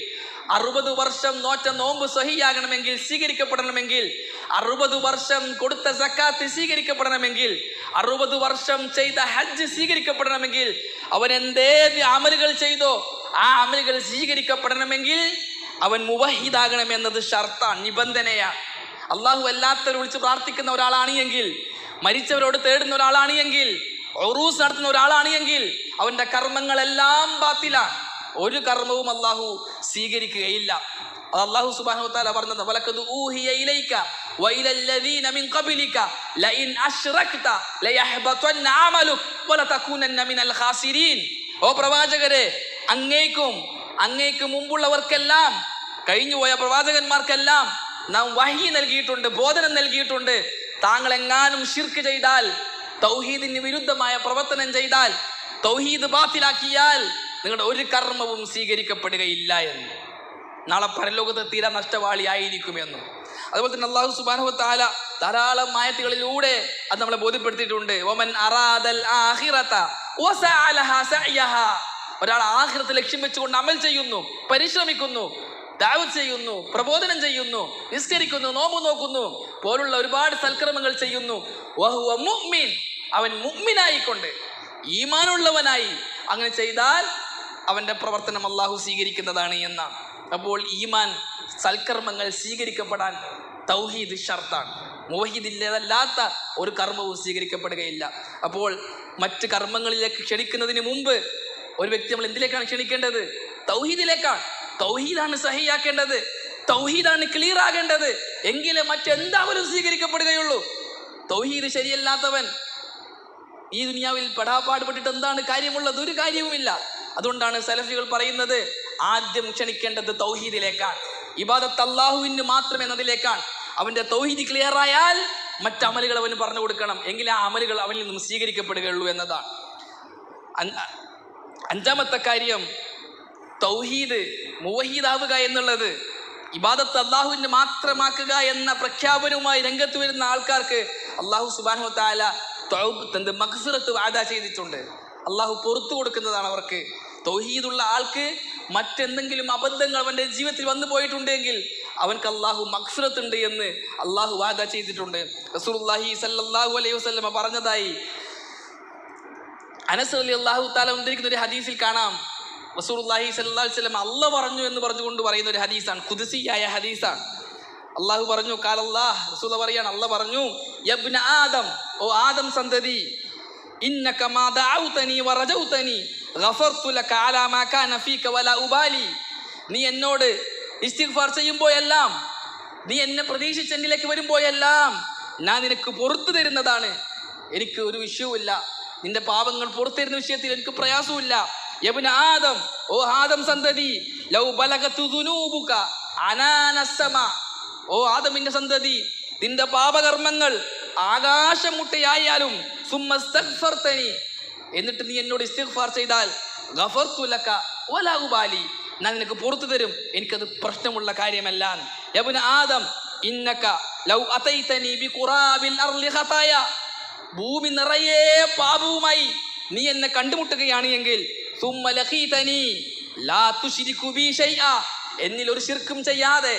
60 വർഷം നോറ്റ നോമ്പ് സഹിയാകണമെങ്കിൽ, സ്വീകരിക്കപ്പെടണമെങ്കിൽ, 60 വർഷം കൊടുത്ത സക്കാത്ത് സ്വീകരിക്കപ്പെടണമെങ്കിൽ, 60 വർഷം ചെയ്ത ഹജ്ജ് സ്വീകരിക്കപ്പെടണമെങ്കിൽ, അവൻ എന്തേത് അമലുകൾ ചെയ്തോ ആ അമലുകൾ സ്വീകരിക്കപ്പെടണമെങ്കിൽ അവൻ മുവഹിദാകണമെന്നത് ഷർത്താണ്, നിബന്ധനയാണ്. അള്ളാഹു അല്ലാത്തവരെ വിളിച്ച് പ്രാർത്ഥിക്കുന്ന ഒരാളാണ് എങ്കിൽ, മരിച്ചവരോട് തേടുന്ന ഒരാളാണ് എങ്കിൽ, ഉറൂസ് നടത്തുന്ന ഒരാളാണ് എങ്കിൽ അവന്റെ കർമ്മങ്ങളെല്ലാം ബാത്തിലാണ്. ഒരു കർമ്മവും അള്ളാഹു സ്വീകരിക്കുകയില്ല. അത് അള്ളാഹു സുബ്ഹാനഹു വ തആല പറഞ്ഞത്, വലഖദ് ഊഹിയ ഇലൈക വഇലല്ലദീന മിൻ ഖബലിക ലഇൻ അശ്റക്ത ലയഹ്ബതന്ന അമലുക വലതകൂനന്ന മിനൽ ഖാസിരീൻ. ഓ പ്രവാചകരെ, അങ്ങേക്ക് മുമ്പുള്ളവർക്കെല്ലാം, കഴിഞ്ഞുപോയ പ്രവാചകന്മാർക്കെല്ലാം നാം വഹി നൽകിയിട്ടുണ്ട്, ബോധനം നൽകിയിട്ടുണ്ട്. താങ്കൾ എങ്ങാനും ശിർക്ക് ചെയ്താൽ, തൗഹീദിന് വിരുദ്ധമായ പ്രവർത്തനം ചെയ്താൽ, തൗഹീദ് ബാത്തിലാക്കിയാൽ നിങ്ങളുടെ ഒരു കർമ്മവും സ്വീകരിക്കപ്പെടുകയില്ല എന്ന്, നാളെ പരലോകത്ത് തീരാ നഷ്ടവാളിയായിരിക്കുമെന്നും. അതുപോലെ തന്നെ അല്ലാഹു സുബ്ഹാനഹു വ തആല ധാരാളം ആയത്തുകളിലൂടെ അത് നമ്മളെ ബോധ്യപ്പെടുത്തിയിട്ടുണ്ട്. വമൻ അറാദൽ ആഖിറത വസഅലഹാ സഅയഹാ. ഒരാൾ ആഖിറത്ത് ലക്ഷ്യം വെച്ചുകൊണ്ട് അമൽ ചെയ്യുന്നു, പരിശ്രമിക്കുന്നു, ദഅവത്ത് ചെയ്യുന്നു, പ്രബോധനം ചെയ്യുന്നു, നിസ്കരിക്കുന്നു, നോമ്പ് നോക്കുന്നു പോലുള്ള ഒരുപാട് സൽക്കർമ്മങ്ങൾ ചെയ്യുന്നു. വഹുവ മുഅ്മിൻ, അവൻ മുഅ്മിനായിക്കൊണ്ട് ഈമാനുള്ളവനായി അങ്ങനെ ചെയ്താൽ അവന്റെ പ്രവർത്തനം അല്ലാഹു സ്വീകരിക്കുന്നതാണ് എന്നാണ്. അപ്പോൾ ഈമാൻ, സൽക്കർമ്മങ്ങൾ സ്വീകരിക്കപ്പെടാൻ തൗഹീദ് ഷർത്താണ്. മുവഹിദില്ലാത്ത ഒരു കർമ്മവും സ്വീകരിക്കപ്പെടുകയില്ല. അപ്പോൾ മറ്റ് കർമ്മങ്ങളിലേക്ക് ക്ഷണിക്കുന്നതിന് മുമ്പ് ഒരു വ്യക്തി നമ്മൾ എന്തിലേക്കാണ് ക്ഷണിക്കേണ്ടത്? തൗഹീദിലേക്കാണ്. തൗഹീദാണ് സഹിയാക്കേണ്ടത്, തൗഹീദാണ് ക്ലിയർ ആകേണ്ടത്. എങ്കിലേ മറ്റെന്താവരും സ്വീകരിക്കപ്പെടുകയുള്ളൂ. തൗഹീദ് ശരിയല്ലാത്തവൻ ഈ ദുനിയാവിൽ പെടാപ്പാടുപെട്ടിട്ട് എന്താണ് കാര്യമുള്ളത്? ഒരു കാര്യവുമില്ല. അതുകൊണ്ടാണ് സലഫികൾ പറയുന്നത്, ആദ്യം ക്ഷണിക്കേണ്ടത് തൗഹീദിലേക്കാണ്. ഇബാദത്ത് അല്ലാഹുവിന് മാത്രം എന്നതിലേക്കാണ്. അവന്റെ തൗഹീദ് ക്ലിയർ ആയാൽ മറ്റമലുകൾ അവന് പറഞ്ഞു കൊടുക്കണം, എങ്കിൽ ആ അമലുകൾ അവനിൽ നിന്നും സ്വീകരിക്കപ്പെടുകയുള്ളൂ എന്നതാണ്. അഞ്ചാമത്തെ കാര്യം, തൗഹീദ് മുവഹീദാവുക എന്നുള്ളത്, ഇബാദത്ത് അല്ലാഹുവിന് മാത്രമാക്കുക എന്ന പ്രഖ്യാപനവുമായി രംഗത്ത് വരുന്ന ആൾക്കാർക്ക് അല്ലാഹു സുബ്ഹാനഹു വ തആല മഗ്ഫിറത്ത് വാദ ചെയ്തിട്ടുണ്ട്. അല്ലാഹു പുറത്തു കൊടുക്കുന്നതാണ് അവർക്ക്. തൗഹീദുള്ള ആൾക്ക് മറ്റെന്തെങ്കിലും അബദ്ധങ്ങൾ അവന്റെ ജീവിതത്തിൽ വന്നു പോയിട്ടുണ്ടെങ്കിൽ അവൻക്ക് അല്ലാഹു മഗ്ഫിറത്ത് ഉണ്ട് എന്ന് അല്ലാഹു വാദ ചെയ്തിട്ടുണ്ട്. റസൂലുള്ളാഹി സ്വല്ലല്ലാഹു അലൈഹി വസല്ലം പറഞ്ഞതായി അനസ് റളിയല്ലാഹു തആല ഉദ്ധരിക്കുന്ന ഒരു ഹദീസിൽ കാണാം. റസൂലുള്ളാഹി സ്വല്ലല്ലാഹു അലൈഹി വസല്ലം അല്ലാഹു പറഞ്ഞു എന്ന് പറഞ്ഞുകൊണ്ട് പറയുന്ന ഒരു ഹദീസാണ്, ഖുദ്സിയായ ഹദീസാണ്. അല്ലാഹു പറഞ്ഞു, ഖാലല്ലാഹ്, റസൂൽ പറയാണ്, അല്ലാഹു പറഞ്ഞു, യബ്ന ആദം, ഓ ആദം സന്തതി, ഇന്നക മാ ദഅൗതനി വറജൗതനി ഗഫർതു ലക അലാ മാ കാന ഫീക വലാ ഉബാലി. നീ എന്നോട് ഇസ്തിഗ്ഫാർ ചെയ്യുമ്പോഴെല്ലാം, നീ എന്നെ പ്രതീക്ഷിച്ച് എന്നിലേക്ക് വരുമ്പോഴെല്ലാം ഞാൻ നിനക്ക് പുറത്തു തരുന്നതാണ്. എനിക്ക് ഒരു വിഷയവുമില്ല, നിന്റെ പാപങ്ങൾ പുറത്തു തരുന്ന വിഷയത്തിൽ എനിക്ക് പ്രയാസമില്ല. യബ്ന ആദം, ഓ ആദം സന്തതി, ലൗ ബലഗതു ദുനൂബുക അനാനസ്സമാ. ഓ ആദമിന്റെ സന്തതി, നിന്റെ പാപകർമ്മങ്ങൾ ആകാശമുട്ടയായാലും സുമ്മസ്തഗ്ഫർതനി, എന്നിട്ട് നീ എന്നോട് ഇസ്തിഗ്ഫാർ ചെയ്താൽ ഗഫർതു ലക വലാ ഉബാലി, ഞാൻ നിനക്ക് പുറത്തു തരും, എനിക്കത് പ്രശ്നമുള്ള കാര്യമല്ല. യബ്ന ആദം ഇന്നക ലൗ അതൈതനി ബിഖുറാബിൽ അർളി ഖതായ, ഭൂമി നിറയെ പാപവുമായി നീ എന്നെ കണ്ടുമുട്ടുകയാണ് എങ്കിൽ സുമ്മ ലഖീതനി ലാ തുശ്രികു ബി ശൈഅ, എന്നിൽ ഒരു ശിർക്കും ചെയ്യാതെ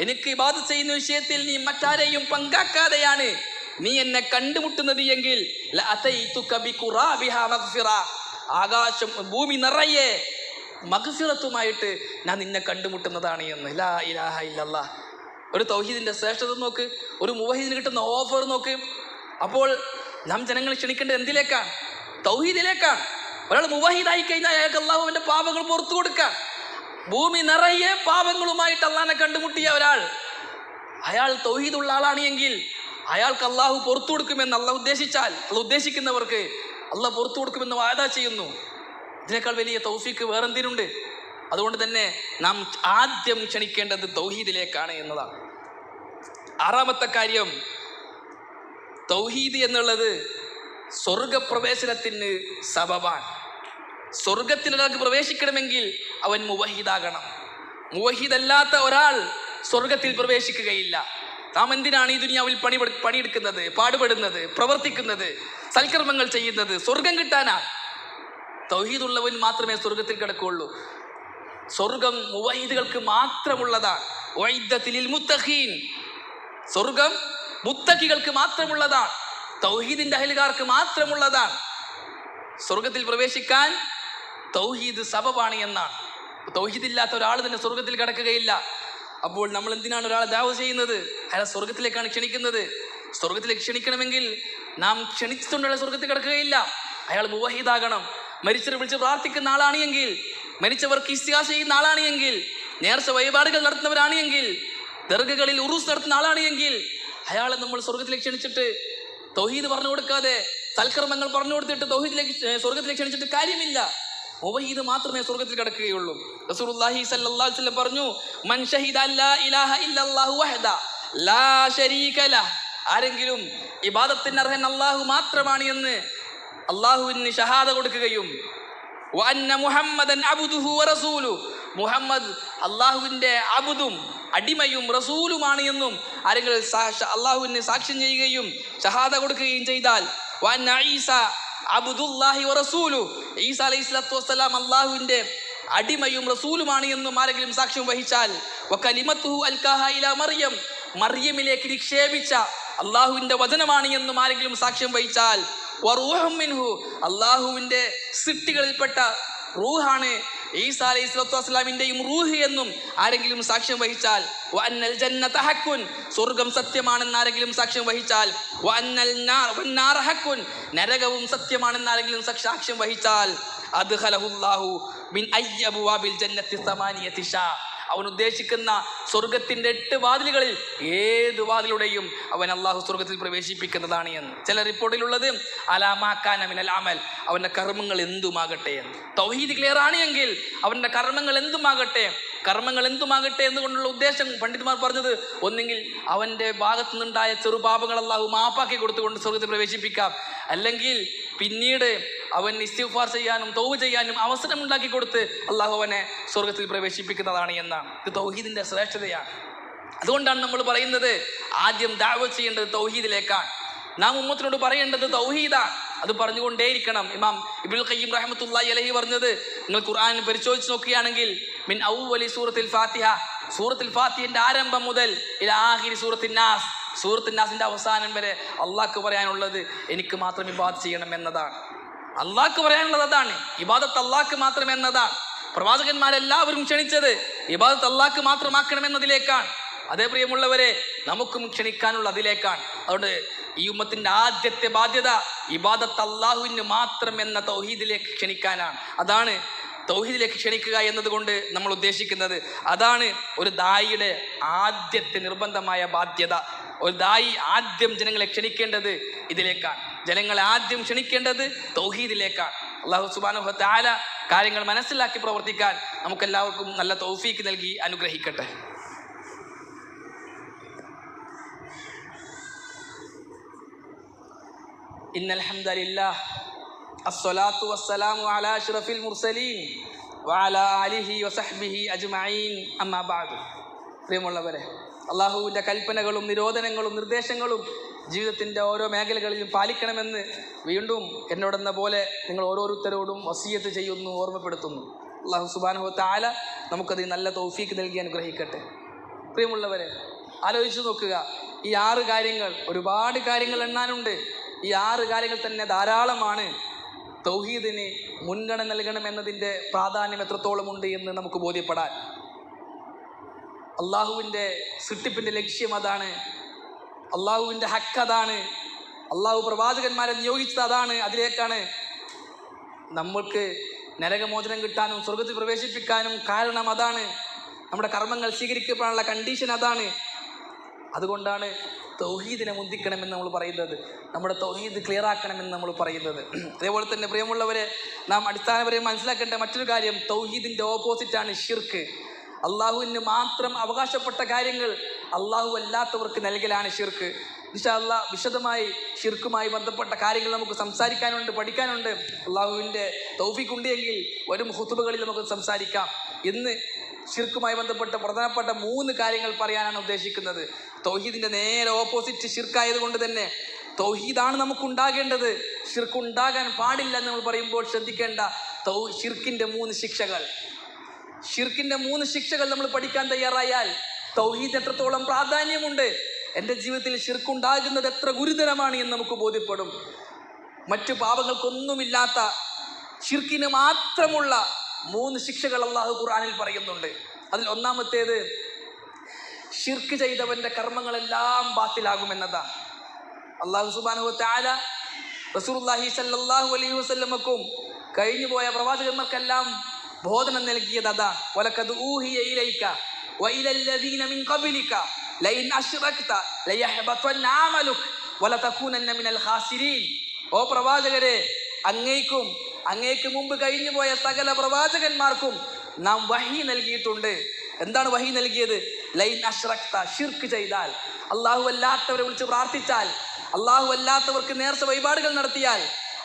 എനിക്ക് ഇബാദത്ത് ചെയ്യുന്ന വിഷയത്തിൽ നീ മറ്റാരെയും പങ്കാക്കാതെയാണ് നീ എന്നെ കണ്ടുമുട്ടുന്നത് എങ്കിൽ ലഅതൈതുക ബിഖുറാബിഹാ മഗ്ഫിറ, ആകാശം ഭൂമി നിറയെ മഗ്ഫിറത്തുമായിട്ട് ഞാൻ നിന്നെ കണ്ടുമുട്ടുന്നതാണ് എന്ന്. ലാ ഇലാഹ ഇല്ലല്ലാഹ്. ഒരു തൗഹീദിന്റെ ശ്രേഷ്ഠത നോക്ക്, ഒരു മുവഹിദിന് കിട്ടുന്ന ഓഫർ നോക്ക്. അപ്പോൾ നാം ജനങ്ങളെ ക്ഷണിക്കേണ്ടത് എന്തിലേക്കാണ്? തൗഹീദിലേക്കാണ്. ഒരാൾ മുവഹിദായി കഴിഞ്ഞാൽ അയാൾക്ക് അള്ളാഹുവിന്റെ പാപങ്ങൾ പുറത്തു കൊടുക്കാൻ. ഭൂമി നിറയെ പാപങ്ങളുമായിട്ട് അള്ളാഹിനെ കണ്ടുമുട്ടിയ ഒരാൾ, അയാൾ തൗഹീദുള്ള ആളാണ് എങ്കിൽ അയാൾക്ക് അള്ളാഹു പുറത്തു കൊടുക്കുമെന്ന് അള്ളാഹ് ഉദ്ദേശിച്ചാൽ, അള്ളാഹ് ഉദ്ദേശിക്കുന്നവർക്ക് അള്ളാഹ് പുറത്തു കൊടുക്കുമെന്ന് വാദ ചെയ്യുന്നു. ഇതിനേക്കാൾ വലിയ തൗഫീക്ക് വേറെന്തിനുണ്ട്? അതുകൊണ്ട് തന്നെ നാം ആദ്യം ക്ഷണിക്കേണ്ടത് തൗഹീദിലേക്കാണ് എന്നതാണ്. ആറാമത്തെ കാര്യം, തൗഹീദ് എന്നുള്ളത് സ്വർഗപ്രവേശനത്തിന് സബബാണ്. സ്വർഗത്തിൽ ഒരാൾക്ക് പ്രവേശിക്കണമെങ്കിൽ അവൻ മുവഹിദാകണം. മുവഹിദല്ലാത്ത ഒരാൾ സ്വർഗത്തിൽ പ്രവേശിക്കുകയില്ല. നാം എന്തിനാണ് ഈ ദുനിയാവിൽ പണിയെടുക്കുന്നത്, പാടുപെടുന്നത്, പ്രവർത്തിക്കുന്നത്, സൽക്കർമ്മങ്ങൾ ചെയ്യുന്നത്? സ്വർഗം കിട്ടാനാണ്. തൗഹീദുള്ളവൻ മാത്രമേ സ്വർഗത്തിൽ കിടക്കുകയുള്ളൂ. സ്വർഗം മുവഹിദുകൾക്ക് മാത്രമുള്ളതാണ്. ഉഇദ്ദത്തിൽ മുത്തഖീൻ, സ്വർഗം മുത്തഖികൾക്ക് മാത്രമുള്ളതാണ്. തൗഹീദിന്റെ അഹ്ലുകാർക്ക് മാത്രമുള്ളതാണ്. സ്വർഗത്തിൽ പ്രവേശിക്കാൻ തൗഹീദ് സബബാണ് എന്നാണ്. തൗഹീദ് ഇല്ലാത്ത ഒരാൾ തന്നെ സ്വർഗത്തിൽ കടക്കുകയില്ല. അപ്പോൾ നമ്മൾ എന്തിനാണ് ഒരാളെ ദഅവ ചെയ്യുന്നത്? അയാളെ സ്വർഗത്തിലേക്കാണ് ക്ഷണിക്കുന്നത്. സ്വർഗത്തിലേക്ക് ക്ഷണിക്കണമെങ്കിൽ നാം ക്ഷണിച്ചിട്ടുള്ള സ്വർഗത്തിൽ കിടക്കുകയില്ല. അയാൾ മുവഹിദാകണം. മരിച്ചവരെ വിളിച്ച് പ്രാർത്ഥിക്കുന്ന ആളാണ് എങ്കിൽ, മരിച്ചവർക്ക് ഇസ്തിഗാസ ചെയ്യുന്ന ആളാണ് എങ്കിൽ, നേർച്ച വഴിപാടുകൾ നടത്തുന്നവരാണ് എങ്കിൽ, ദർഗകളിൽ ഉറൂസ് നടത്തുന്ന ആളാണ് എങ്കിൽ, അയാളെ നമ്മൾ സ്വർഗത്തിലേക്ക് ക്ഷണിച്ചിട്ട് തൗഹീദ് പറഞ്ഞു കൊടുക്കാതെ സൽക്കർമ്മങ്ങൾ പറഞ്ഞു കൊടുത്തിട്ട് സ്വർഗത്തിലേക്ക് ക്ഷണിച്ചിട്ട് കാര്യമില്ല. മുവഹിദ് മാത്രമേ സ്വർഗത്തിൽ കിടക്കുകയുള്ളൂ. റസൂലുള്ളാഹി സ്വല്ലല്ലാഹു അലൈഹി വസല്ലം പറഞ്ഞു, മൻ ഷഹിദ അല്ലാ ഇലാഹ ഇല്ലല്ലാഹു വഹദ ലാ ശരീക ലഹ്, ആരെങ്കിലും ഇബാദത്തിന് അർഹൻ അല്ലാഹു മാത്രമാണ് എന്ന് അല്ലാഹുവിന് ഷഹാദ കൊടുക്കുകയും വഅന്ന മുഹമ്മദൻ അബ്ദുഹു വറസൂലു, മുഹമ്മദ് അല്ലാഹുവിന്റെ അബ്ദും അടിമയും റസൂലുമാണ് എന്നും ആരെങ്കിലും അല്ലാഹുവിന് സാക്ഷ്യം ചെയ്യുകയും ഷഹാദ കൊടുക്കുകയും ചെയ്താൽ വഅന്ന ഈസ അബ്ദുല്ലാഹി വറസൂലു, ഈസ അലൈഹിസ്സലാത്തു വസ്സലാം അല്ലാഹുവിന്റെ അടിമയും റസൂലുമാണ് എന്നും ആരെങ്കിലും സാക്ഷ്യം വഹിച്ചാൽ വകലിമത്തുഹു അൽകാഹ ഇലാ മറിയം, മറിയമിലേക്ക് നിക്ഷേപിച്ച അല്ലാഹുവിന്റെ വചനമാണ് എന്നും ആരെങ്കിലും സാക്ഷ്യം വഹിച്ചാൽ വറൂഹും മിൻഹു, അല്ലാഹുവിന്റെ സൃഷ്ടികളിൽപ്പെട്ട റൂഹാണ് ഈസ അലൈഹിസ്സലാത്തു വസ്സലാമിന്റെയും റൂഹ് എന്നും ആരെങ്കിലും സാക്ഷ്യം വഹിച്ചാൽ വഅന്നൽ ജന്നത ഹഖ്കുൻ, സ്വർഗ്ഗം സത്യമാണെന്ന് ആരെങ്കിലും സാക്ഷ്യം വഹിച്ചാൽ വഅന്നൽ നാർ ഹഖ്കുൻ, നരകവും സത്യമാണെന്ന് ആരെങ്കിലും സാക്ഷ്യം വഹിച്ചാൽ അദ്ഖലഹുല്ലാഹു മിൻ അയ്യി അബ്വാബിൽ ജന്നത്തി സമാനിയതി ഷാ, അവൻ ഉദ്ദേശിക്കുന്ന സ്വർഗത്തിന്റെ 8 വാതിലുകളിൽ ഏത് വാതിലുടെയും അവൻ അള്ളാഹു സ്വർഗത്തിൽ പ്രവേശിപ്പിക്കുന്നതാണ് എന്ന്. ചില റിപ്പോർട്ടിലുള്ളത് അലാമാക്കാന മിനൽ അമൽ, അവന്റെ കർമ്മങ്ങൾ എന്തുമാകട്ടെ എന്ന്. തൗഹീദ് ക്ലിയർ ആണ് എങ്കിൽ അവന്റെ കർമ്മങ്ങൾ എന്തുമാകട്ടെ, കർമ്മങ്ങൾ എന്തുമാകട്ടെ എന്നുകൊണ്ടുള്ള ഉദ്ദേശം പണ്ഡിതന്മാർ പറഞ്ഞത് ഒന്നെങ്കിൽ അവന്റെ ഭാഗത്തു നിന്നുണ്ടായ ചെറുപാപങ്ങൾ അള്ളാഹു മാപ്പാക്കി കൊടുത്തുകൊണ്ട് സ്വർഗത്തിൽ പ്രവേശിപ്പിക്കാം, അല്ലെങ്കിൽ പിന്നീട് അവൻ ഇസ്തിഗ്ഫാർ ചെയ്യാനും തൗബ ചെയ്യാനും അവസരം ഉണ്ടാക്കി കൊടുത്ത് അള്ളാഹു അവനെ സ്വർഗത്തിൽ പ്രവേശിപ്പിക്കുന്നതാണ് എന്നാണ്. ഇത് തൗഹീദിന്റെ ശ്രേഷ്ഠതയാണ്. അതുകൊണ്ടാണ് നമ്മൾ പറയുന്നത് ആദ്യം ദഅവത്ത് ചെയ്യേണ്ടത് തൗഹീദിലേക്കാണ്. നാം ഉമ്മത്തിനോട് പറയേണ്ടത് തൗഹീദാണ്. അത് പറഞ്ഞുകൊണ്ടേയിരിക്കണം. ഇമാം ഇബ്നുൽ ഖയ്യിം റഹ്മത്തുള്ളാഹി അലൈഹി പറഞ്ഞത്, നിങ്ങൾ ഖുർആൻ പരിശോധിച്ച് നോക്കുകയാണെങ്കിൽ മിൻ അവ്വലി സൂറത്തുൽ ഫാത്തിഹ, സൂറത്തുൽ ഫാത്തിഹയുടെ ആരംഭം മുതൽ ഇലാ ആഖിരി സൂറത്തുൻ നാസ്, സൂറത്തുൻ നാസിന്റെ അവസാനം വരെ അള്ളാഹ്ക്ക് പറയാനുള്ളത് എനിക്ക് മാത്രം ഇബാദത്ത് ചെയ്യണം എന്നതാണ്. അള്ളാഹ്ക്ക് പറയാനുള്ളത് അതാണ്. ഇബാദത്ത് അള്ളാഹ്ക്ക് മാത്രം എന്നതാണ്. പ്രവാചകന്മാരെല്ലാവരും ക്ഷണിച്ചത് ഇബാദത്ത് അള്ളാഹ്ക്ക് മാത്രമാക്കണമെന്നതിലേക്കാണ്. അതേ പ്രിയമുള്ളവരെ, നമുക്കും ക്ഷണിക്കാനുള്ള അതിലേക്കാണ്. അതുകൊണ്ട് ഈ ഉമ്മത്തിന്റെ ആദ്യത്തെ ബാധ്യത ഇബാദത്ത് അള്ളാഹുവിന് മാത്രം എന്ന തൗഹീദിലേക്ക് ക്ഷണിക്കാനാണ്. അതാണ് തൗഹീദിലേക്ക് ക്ഷണിക്കുക എന്നതുകൊണ്ട് നമ്മൾ ഉദ്ദേശിക്കുന്നത്. അതാണ് ഒരു ദായിയുടെ ആദ്യത്തെ നിർബന്ധമായ ബാധ്യത. ഒരു ദായി ആദ്യം ജനങ്ങളെ ക്ഷണിക്കേണ്ടത് ഇതിലേക്കാണ്. ജനങ്ങളെ ആദ്യം ക്ഷണിക്കേണ്ടത് തൗഹീദിലേക്കാണ്. അല്ലാഹു സുബ്ഹാനഹു വ തആല കാര്യങ്ങൾ മനസ്സിലാക്കി പ്രവർത്തിക്കാൻ നമുക്കെല്ലാവർക്കും നല്ല തൗഫീക്ക് നൽകി അനുഗ്രഹിക്കട്ടെ. ഇന്നൽ ഹംദലില്ലാഹ് അസ്സലാത്തു വസ്സലാമു അലാ അഷ്റഫിൽ മുർസലീൻ വഅലാ ആലിഹി വസഹ്ബിഹി അജ്മഈൻ അമ്മാ ബഅദ്. പ്രിയമുള്ളവരെ, അള്ളാഹുവിൻ്റെ കൽപ്പനകളും നിരോധനങ്ങളും നിർദ്ദേശങ്ങളും ജീവിതത്തിൻ്റെ ഓരോ മേഖലകളിലും പാലിക്കണമെന്ന് വീണ്ടും എന്നോടെന്ന പോലെ നിങ്ങൾ ഓരോരുത്തരോടും വസിയത്ത് ചെയ്യുന്നു, ഓർമ്മപ്പെടുത്തുന്നു. അള്ളാഹു സുബ്ഹാനഹു വ തആല നമുക്കത് നല്ല തൗഫീക്ക് നൽകി അനുഗ്രഹിക്കട്ടെ. പ്രിയമുള്ളവരെ, ആലോചിച്ച് നോക്കുക, ഈ 6 കാര്യങ്ങൾ, ഒരുപാട് കാര്യങ്ങൾ എണ്ണാനുണ്ട്. ഈ 6 കാര്യങ്ങൾ തന്നെ ധാരാളമാണ് തൗഹീദിന് മുൻഗണന നൽകണമെന്നതിൻ്റെ പ്രാധാന്യം എത്രത്തോളം ഉണ്ട് എന്ന് നമുക്ക് ബോധ്യപ്പെടാൻ. അള്ളാഹുവിൻ്റെ സൃഷ്ടിപ്പിൻ്റെ ലക്ഷ്യം അതാണ്, അള്ളാഹുവിൻ്റെ ഹക്ക് അതാണ്, അള്ളാഹു പ്രവാചകന്മാരെ നിയോഗിച്ചത് അതാണ്, അതിലേക്കാണ്. നമ്മൾക്ക് നരകമോചനം കിട്ടാനും സ്വർഗത്തിൽ പ്രവേശിപ്പിക്കാനും കാരണം അതാണ്. നമ്മുടെ കർമ്മങ്ങൾ സ്വീകരിക്കപ്പെടാനുള്ള കണ്ടീഷൻ അതാണ്. അതുകൊണ്ടാണ് തൗഹീദിനെ മുന്തിക്കണമെന്ന് നമ്മൾ പറയുന്നത്, നമ്മുടെ തൗഹീദ് ക്ലിയർ ആക്കണമെന്ന് നമ്മൾ പറയുന്നത്. അതേപോലെ തന്നെ പ്രിയമുള്ളവരെ, നാം അടിസ്ഥാനപരമായി മനസ്സിലാക്കേണ്ട മറ്റൊരു കാര്യം, തൗഹീദിൻ്റെ ഓപ്പോസിറ്റാണ് ഷിർക്ക്. അള്ളാഹുവിന് മാത്രം അവകാശപ്പെട്ട കാര്യങ്ങൾ അള്ളാഹു അല്ലാത്തവർക്ക് നൽകലാണ് ഷിർക്ക്. ഇൻഷാ അല്ലാഹ് വിശദമായി ഷിർക്കുമായി ബന്ധപ്പെട്ട കാര്യങ്ങൾ നമുക്ക് സംസാരിക്കാനുണ്ട്, പഠിക്കാനുണ്ട്. അള്ളാഹുവിൻ്റെ തൗഫീഖ് ഉണ്ടെങ്കിൽ വരും ഖുതുബകളിൽ നമുക്ക് സംസാരിക്കാം. ഇന്ന് ഷിർക്കുമായി ബന്ധപ്പെട്ട പ്രധാനപ്പെട്ട 3 കാര്യങ്ങൾ പറയാനാണ് ഉദ്ദേശിക്കുന്നത്. തൗഹീദിൻ്റെ നേരെ ഓപ്പോസിറ്റ് ഷിർക്കായത് കൊണ്ട് തന്നെ തൗഹീദാണ് നമുക്കുണ്ടാകേണ്ടത്, ഷിർക്ക് ഉണ്ടാകാൻ പാടില്ല എന്ന് നമ്മൾ പറയുമ്പോൾ ശ്രദ്ധിക്കേണ്ട ഷിർക്കിൻ്റെ 3 ശിക്ഷകൾ. ഷിർക്കിൻ്റെ 3 ശിക്ഷകൾ നമ്മൾ പഠിക്കാൻ തയ്യാറായാൽ തൗഹീദ് എത്രത്തോളം പ്രാധാന്യമുണ്ട്, എൻ്റെ ജീവിതത്തിൽ ഷിർക്കുണ്ടാകുന്നത് എത്ര ഗുരുതരമാണ് എന്ന് നമുക്ക് ബോധ്യപ്പെടും. മറ്റു പാപങ്ങൾക്കൊന്നുമില്ലാത്ത ഷിർക്കിന് മാത്രമുള്ള 3 ശിക്ഷകൾ അള്ളാഹു ഖുർആനിൽ പറയുന്നുണ്ട്. അതിൽ ഒന്നാമത്തേത്, ഷിർക്ക് ചെയ്തവൻ്റെ കർമ്മങ്ങളെല്ലാം ബാത്തിലാകുമെന്നതാണ്. അള്ളാഹു സുബ്ഹാനഹു വ തആല റസൂലുള്ളാഹി സ്വല്ലല്ലാഹു അലൈഹി വസല്ലമക്കും കഴിഞ്ഞുപോയ പ്രവാചകന്മാർക്കെല്ലാം ബോധനം നൽകിയത് അതാണ്. വലഖദ് ഊഹിയ ഇലൈക വഇലല്ലദീന മിൻ ഖബ്ലിക ലഇൻ അശ്റക്ത ലയഹ്ബതന്ന അമലുക വലതകൂനന്ന മിനൽ ഖാസിരീൻ. ഓ പ്രവാചകരെ, അങ്ങേക്ക് മുമ്പ് കഴിഞ്ഞുപോയ സകല പ്രവാചകന്മാർക്കും നാം വഹി നൽകിയിട്ടുണ്ട്. എന്താണ് വഹി നൽകിയത്? ലൈൻ അശ്റക്ത, ഷിർക്ക് ചെയ്താൽ, അള്ളാഹു അല്ലാത്തവരെ വിളിച്ച് പ്രാർത്ഥിച്ചാൽ, അള്ളാഹു അല്ലാത്തവർക്ക് നേർച്ച വഴിപാടുകൾ നടത്തിയാൽ,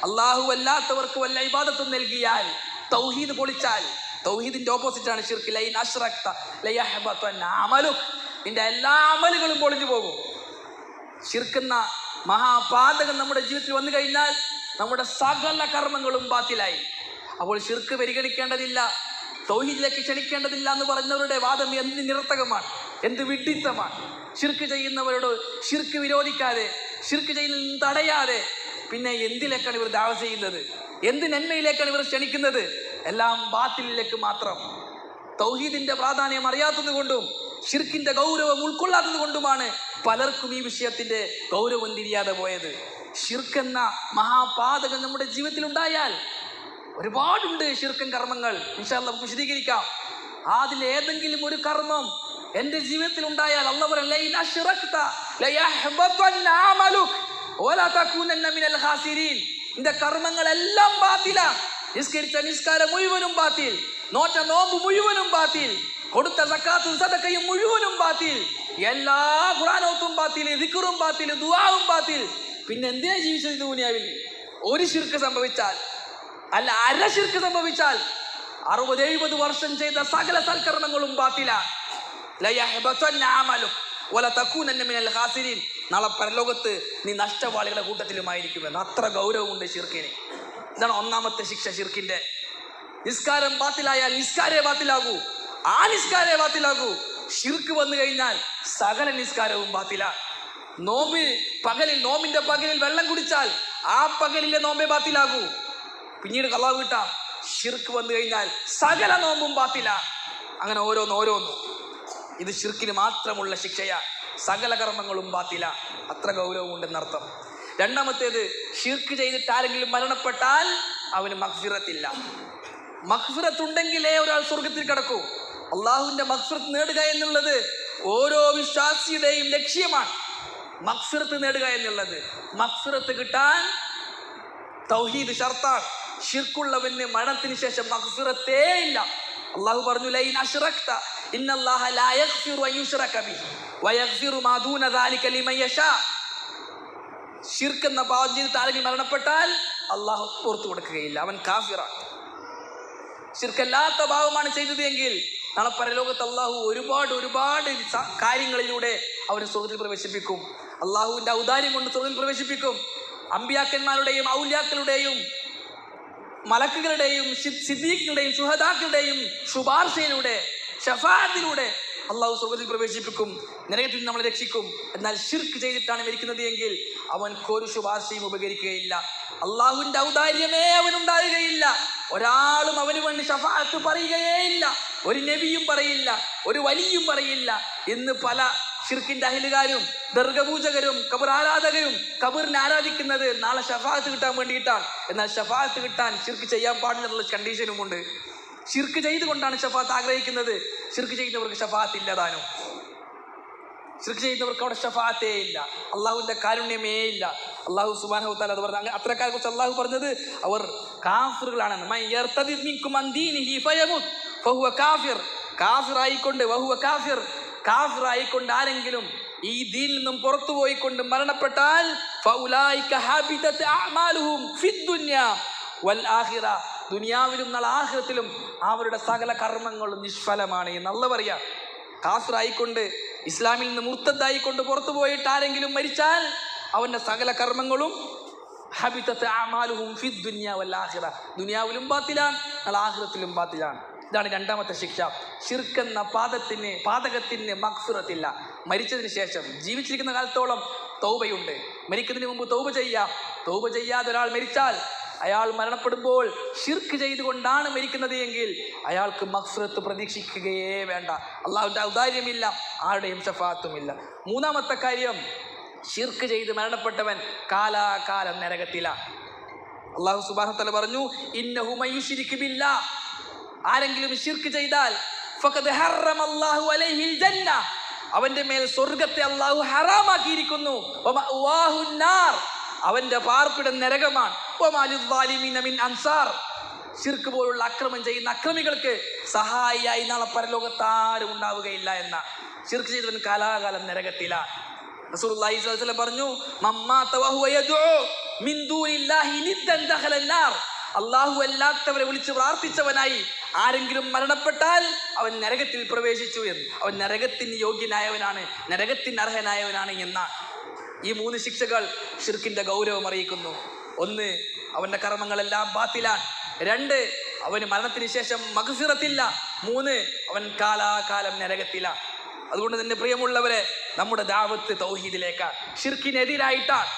അള്ളാഹു അല്ലാത്തവർക്ക് വല്ല ഇബാദത്തും നൽകിയാൽ, തൗഹീദ് പൊളിച്ചാൽ, തൗഹീദിന്റെ ഓപ്പോസിറ്റാണ് ഷിർക്ക്. ലൈൻ അശ്റക്ത ലയഹ്ബതന്ന അമലുക, നിന്റെ എല്ലാ അമലുകളും പൊളിഞ്ഞു പോകും. ഷിർക്കെന്ന മഹാപാതകം നമ്മുടെ ജീവിതത്തിൽ വന്നു കഴിഞ്ഞാൽ നമ്മുടെ സകല കർമ്മങ്ങളും ബാത്തിലായി. അപ്പോൾ ഷിർക്ക് പരിഗണിക്കേണ്ടതില്ല, തൗഹീദിലേക്ക് ക്ഷണിക്കേണ്ടതില്ല എന്ന് പറയുന്നവരുടെ വാദം എന്ത് നിരർത്ഥകമാണ്, എന്ത് വിഡ്ഢിത്തമാണ്. ഷിർക്ക് ചെയ്യുന്നവരോട് ഷിർക്ക് വിരോധിക്കാതെ, ഷിർക്ക് ചെയ്യുന്നതിൽ തടയാതെ പിന്നെ എന്തിലേക്കാണ് ഇവർ ദഅവ ചെയ്യുന്നത്? എന്ത് നന്മയിലേക്കാണ് ഇവർ ക്ഷണിക്കുന്നത്? എല്ലാം ബാത്തിലിലേക്ക് മാത്രം. തൗഹീദിന്റെ പ്രാധാന്യം അറിയാത്തത് കൊണ്ടും ഷിർക്കിന്റെ ഗൗരവം ഉൾക്കൊള്ളാത്തത് കൊണ്ടുമാണ് പലർക്കും ഈ വിഷയത്തിന്റെ ഗൗരവം തിരിയാതെ പോയത്. ഷിർക്ക് എന്ന മഹാപാതകം നമ്മുടെ ജീവിതത്തിൽ ഉണ്ടായാൽ ഒരുപാടുണ്ട് ഷിർക്കൻ കർമ്മങ്ങൾ. ഇൻഷാ അല്ലാഹ് നമുക്ക് വിശദീകരിക്കാം. അതിൽ ഏതെങ്കിലും ഒരു കർമ്മം എൻ്റെ ജീവിതത്തിൽ ഉണ്ടായാൽ അല്ലാഹു പറയുന്നു, ലൈൻ അശ്റക്ത ലയഹ്ബതന്ന അമലുക വലാ തകൂനന്ന മിനൽ ഖാസിരീൻ. നിന്റെ കർമ്മങ്ങളെല്ലാം ബാത്തിലാണ്. നിസ്കരിച്ച നിസ്കാരം മുഴുവനും ബാത്തിൽ, നോറ്റ നോമ്പ് മുഴുവനും ബാത്തിൽ, കൊടുത്ത സക്കാത്തും സദഖയും മുഴുവനും ബാത്തിൽ, എല്ലാ ഖുർആനോത്തും ബാത്തിൽ, ദിക്റും ബാത്തിൽ, ദുആവും ബാത്തിൽ. പിന്നെ എന്തിനാ ജീവിച്ചത് ദുനിയാവിൽ? ഒരു ശിർക്ക് സംഭവിച്ചാൽ, അല്ല അര ശിർക്ക് സംഭവിച്ചാൽ 60-70 വർഷം ചെയ്ത സകല സൽക്കർമ്മങ്ങളും ബാത്തിലാണ്. ലയഹ്ബതന്ന അമലുക വലതകൂനന്ന മിനൽ ഖാസിരീൻ. നാളെ പരലോകത്ത് നീ നഷ്ടവാളികളുടെ കൂട്ടത്തിലുമായിരിക്കുമെന്ന്. അത്ര ഗൗരവമുണ്ട് ഷിർക്കിന്. ഇതാണ് ഒന്നാമത്തെ ശിക്ഷ ഷിർക്കിന്റെ. നിസ്കാരം ബാത്തിലായാൽ നിസ്കാരേ ബാത്തിലാകൂ, ആ നിസ്കാരേ ബാത്തിലാകൂ. ഷിർക്ക് വന്നു കഴിഞ്ഞാൽ സകല നിസ്കാരവും ബാത്തിലാണ്. നോമ്പിന്റെ പകലിൽ വെള്ളം കുടിച്ചാൽ ആ പകലിലെ നോമ്പേ ബാത്തിലാകൂ. പിന്നീട് ഖളാ വീട്ടാം. ഷിർക്ക് വന്നു കഴിഞ്ഞാൽ സകല നോമ്പും ബാത്തിലാണ്. അങ്ങനെ ഓരോന്നും. ഇത് ഷിർക്കിന് മാത്രമുള്ള ശിക്ഷയാണ്. സകല കർമ്മങ്ങളും ബാത്തില. അത്ര ഗൗരവമുണ്ടെന്നർത്ഥം. രണ്ടാമത്തേത്, ഷിർക്ക് ചെയ്തിട്ട് ആരെങ്കിലും മരണപ്പെട്ടാൽ അവന് മഗ്ഫിറത്തില്ല. മഗ്ഫിറത്ത് ഉണ്ടെങ്കിലേ ഒരാൾ സ്വർഗത്തിൽ കിടക്കൂ. അള്ളാഹുവിന്റെ മഗ്ഫിറത്ത് നേടുക എന്നുള്ളത് ഓരോ വിശ്വാസിയുടെയും ലക്ഷ്യമാണ്. മഗ്ഫിറത്ത് നേടുക എന്നുള്ളത്. മഗ്ഫിറത്ത് കിട്ടാൻ തൗഹീദ് ഷർത്താൻ. ഷിർക്കുള്ളവന് മരണത്തിന് ശേഷം മഗ്ഫിറത്തേ ഇല്ല. അള്ളാഹു പറഞ്ഞു, ലൈൻ അശ്റക്ത ഇന്നല്ലാഹ ലാ യഗ്ഫിറു അൻ യുശ്റക ബിഹി വയഗ്ഫിറു മാ ദൂന ദാലിക ലിമൻ യശാ. ഷിർക്ക് എന്ന പാപം ചെയ്തിട്ട് ആരെങ്കിലും മരണപ്പെട്ടാൽ അള്ളാഹു പുറത്തു കൊടുക്കുകയില്ല, അവൻ കാഫിറാണ്. ശിർക്കല്ലാത്ത ഭാവമാണ് ചെയ്തത് എങ്കിൽ നാളെ പരലോകത്ത് അള്ളാഹു ഒരുപാട് കാര്യങ്ങളിലൂടെ അവന് സ്വർഗ്ഗത്തിൽ പ്രവേശിപ്പിക്കും. അള്ളാഹുവിന്റെ ഔദാര്യം കൊണ്ട് സ്വർഗ്ഗത്തിൽ പ്രവേശിപ്പിക്കും. അമ്പിയാക്കന്മാരുടെയും ഔലിയാക്കളുടെയും മലക്കുകളുടെയും സിദ്ദീഖുകളുടെയും ശുഹദാക്കളുടെയും ശുപാർശയിലൂടെ ഷഫാഅത്തിലൂടെ അള്ളാഹു സ്വർഗ്ഗത്തിൽ പ്രവേശിപ്പിക്കും, നരകത്തിൽ നമ്മളെ രക്ഷിക്കും. എന്നാൽ ശിർക്ക് ചെയ്തിട്ടാണ് മരിക്കുന്നത് എങ്കിൽ അവൻക്കൊരു ശുപാർശയും ഉപകരിക്കുകയില്ല. അള്ളാഹുവിന്റെ ഔദാര്യമേ അവനുണ്ടാകുകയില്ല. ഒരാളും അവന് വേണ്ടി ഷഫാഅത്ത് പറയുകയേയില്ല. ഒരു നബിയും പറയില്ല, ഒരു വലിയും പറയില്ല. ഇന്ന് പല ശിർക്കിന്റെ അഹിലുകാരും ദർഗപൂജകരും ഖബർ ആരാധകരും ഖബറിനെ ആരാധിക്കുന്നത് നാളെ ഷഫാഅത്ത് കിട്ടാൻ വേണ്ടിയിട്ടാണ്. എന്നാൽ ഷഫാഅത്ത് കിട്ടാൻ ശിർക്ക് ചെയ്യാൻ പാടില്ല എന്നുള്ള കണ്ടീഷനുമുണ്ട്. ശിർക്ക് ചെയ്തുകൊണ്ടാണ് ഷഫാഅത്ത് ആഗ്രഹിക്കുന്നത്. ശിർക്ക് ചെയ്യുന്നവർക്ക് ഷഫാഅത്ത് ഇല്ലതാനും. ശിർക്ക് ചെയ്യുന്നവർക്ക് അവിടെ ഷഫാഅത്തേ ഇല്ല, അള്ളാഹുവിന്റെ കാരുണ്യമേ ഇല്ല. അള്ളാഹു സുബ്ഹാനഹു വ തആല അത് പറഞ്ഞു. അത്രക്കാരെ കുറിച്ച് അള്ളാഹു പറഞ്ഞത് അവർ കാഫിറുകളാണെന്ന്. മൻ യർതദിദ് മിൻകും അൻ ദീനിഹി ഫയമുത് ഫഹുവ കാഫിർ. കാഫിറായിക്കൊണ്ട് ആരെങ്കിലും ഈ ദീനിൽ നിന്നും പുറത്തു പോയിക്കൊണ്ട് മരണപ്പെട്ടാൽ ഫഉലൈക ഹബിതത് അഅമാലുഹും ഫിദ്ദുനിയ വൽ ആഖിറ. ദുനിയാവിലും നാളെ ആഖിറത്തിലും അവരുടെ സകല കർമ്മങ്ങളും നിഷ്ഫലമാണ് എന്ന് അല്ലാഹു പറയാ. കാഫിറായിക്കൊണ്ട് ഇസ്ലാമിൽ നിന്ന് മുർത്തദ്ദായിക്കൊണ്ട് പുറത്തു പോയിട്ട് ആരെങ്കിലും മരിച്ചാൽ അവന്റെ സകല കർമ്മങ്ങളും ഹബിതത് അഅമാലുഹും ഫിദ്ദുനിയ വൽ ആഖിറ. ദുനിയാവിലും ബാത്തിലാണ്, നാളെ ആഖിറത്തിലും ബാത്തിലാണ്. ഇതാണ് രണ്ടാമത്തെ ശിക്ഷ. ശിർക്ക് എന്ന പാതകത്തിന് മഗ്ഫിറത്തില്ല. മരിച്ചതിന് ശേഷം ജീവിച്ചിരിക്കുന്ന കാലത്തോളം തൗബയുണ്ട്. മരിക്കുന്നതിന് മുമ്പ് തൗബ ചെയ്യാം. തൗബ ചെയ്യാതെ ഒരാൾ മരിച്ചാൽ അയാൾ മരണപ്പെടുമ്പോൾ ശിർക്ക് ചെയ്തുകൊണ്ടാണ് മരിക്കുന്നത് എങ്കിൽ അയാൾക്ക് മഗ്ഫിറത്ത് പ്രതീക്ഷിക്കുകയേ വേണ്ട. അള്ളാഹുവിന്റെ ഔദാര്യമില്ല, ആരുടെയും ഷഫാഅത്തുമില്ല. മൂന്നാമത്തെ കാര്യം, ശിർക്ക് ചെയ്ത് മരണപ്പെട്ടവൻ കാലാകാലം നരകത്തിലാണ്. അള്ളാഹു സുബ്ഹാനഹു വ തആല പറഞ്ഞു, ഇന്നഹു മയ്യുശ്രിക് ബില്ലാഹ്. ആരെങ്കിലും ശിർക്ക് ചെയ്താൽ ഫഖദ് ഹറമല്ലാഹു അലൈഹിൽ ജന്ന, അവന്റെ മേൽ സ്വർഗ്ഗത്തെ അള്ളാഹു ഹറാമാക്കിയിരിക്കുന്നു. വമഅവാഹുൻ നാർ, അവന്റെ പാർപ്പിടം നരകമാണ്. വമാ ലിദ്ദാലിമീന മിൻ അൻസാർ, ശിർക്ക് പോലുള്ള അക്രമം ചെയ്യുന്ന അക്രമികൾക്ക് സഹായിയായി നാളെ പരലോകത്ത് ആരും ഉണ്ടാവുകയില്ല എന്ന. ശിർക്ക് ചെയ്തവൻ കാലാകാലം നരകത്തിലാണ്. റസൂലുള്ളാഹി സ്വല്ലല്ലാഹു അലൈഹി വസല്ലം പറഞ്ഞു, മമ്മാത വഹുവ യദ്ഉ മിൻ ദൂനില്ലാഹി നിദ്ദൻ ദഖലൻ നാർ. അള്ളാഹു അല്ലാത്തവരെ വിളിച്ച് പ്രാർത്ഥിച്ചവനായി ആരെങ്കിലും മരണപ്പെട്ടാൽ അവൻ നരകത്തിൽ പ്രവേശിച്ചു എന്ന്. അവൻ നരകത്തിന് യോഗ്യനായവനാണ്, നരകത്തിന് അർഹനായവനാണ് എന്നാണ്. ഈ മൂന്ന് ശിക്ഷകൾ ശിർക്കിന്റെ ഗൗരവം അറിയിക്കുന്നു. ഒന്ന്, അവന്റെ കർമ്മങ്ങളെല്ലാം ബാത്തിലാണ്. രണ്ട്, അവന് മരണത്തിന് ശേഷം മഗ്ഫിറത്തില്ല. മൂന്ന്, അവൻ കാലാകാലം നരകത്തിലാണ്. അതുകൊണ്ട് തന്നെ പ്രിയമുള്ളവരെ, നമ്മുടെ ദഅവത്ത് തൗഹീദിലേക്കാണ്, ശിർക്കിനെതിരായിട്ടാണ്.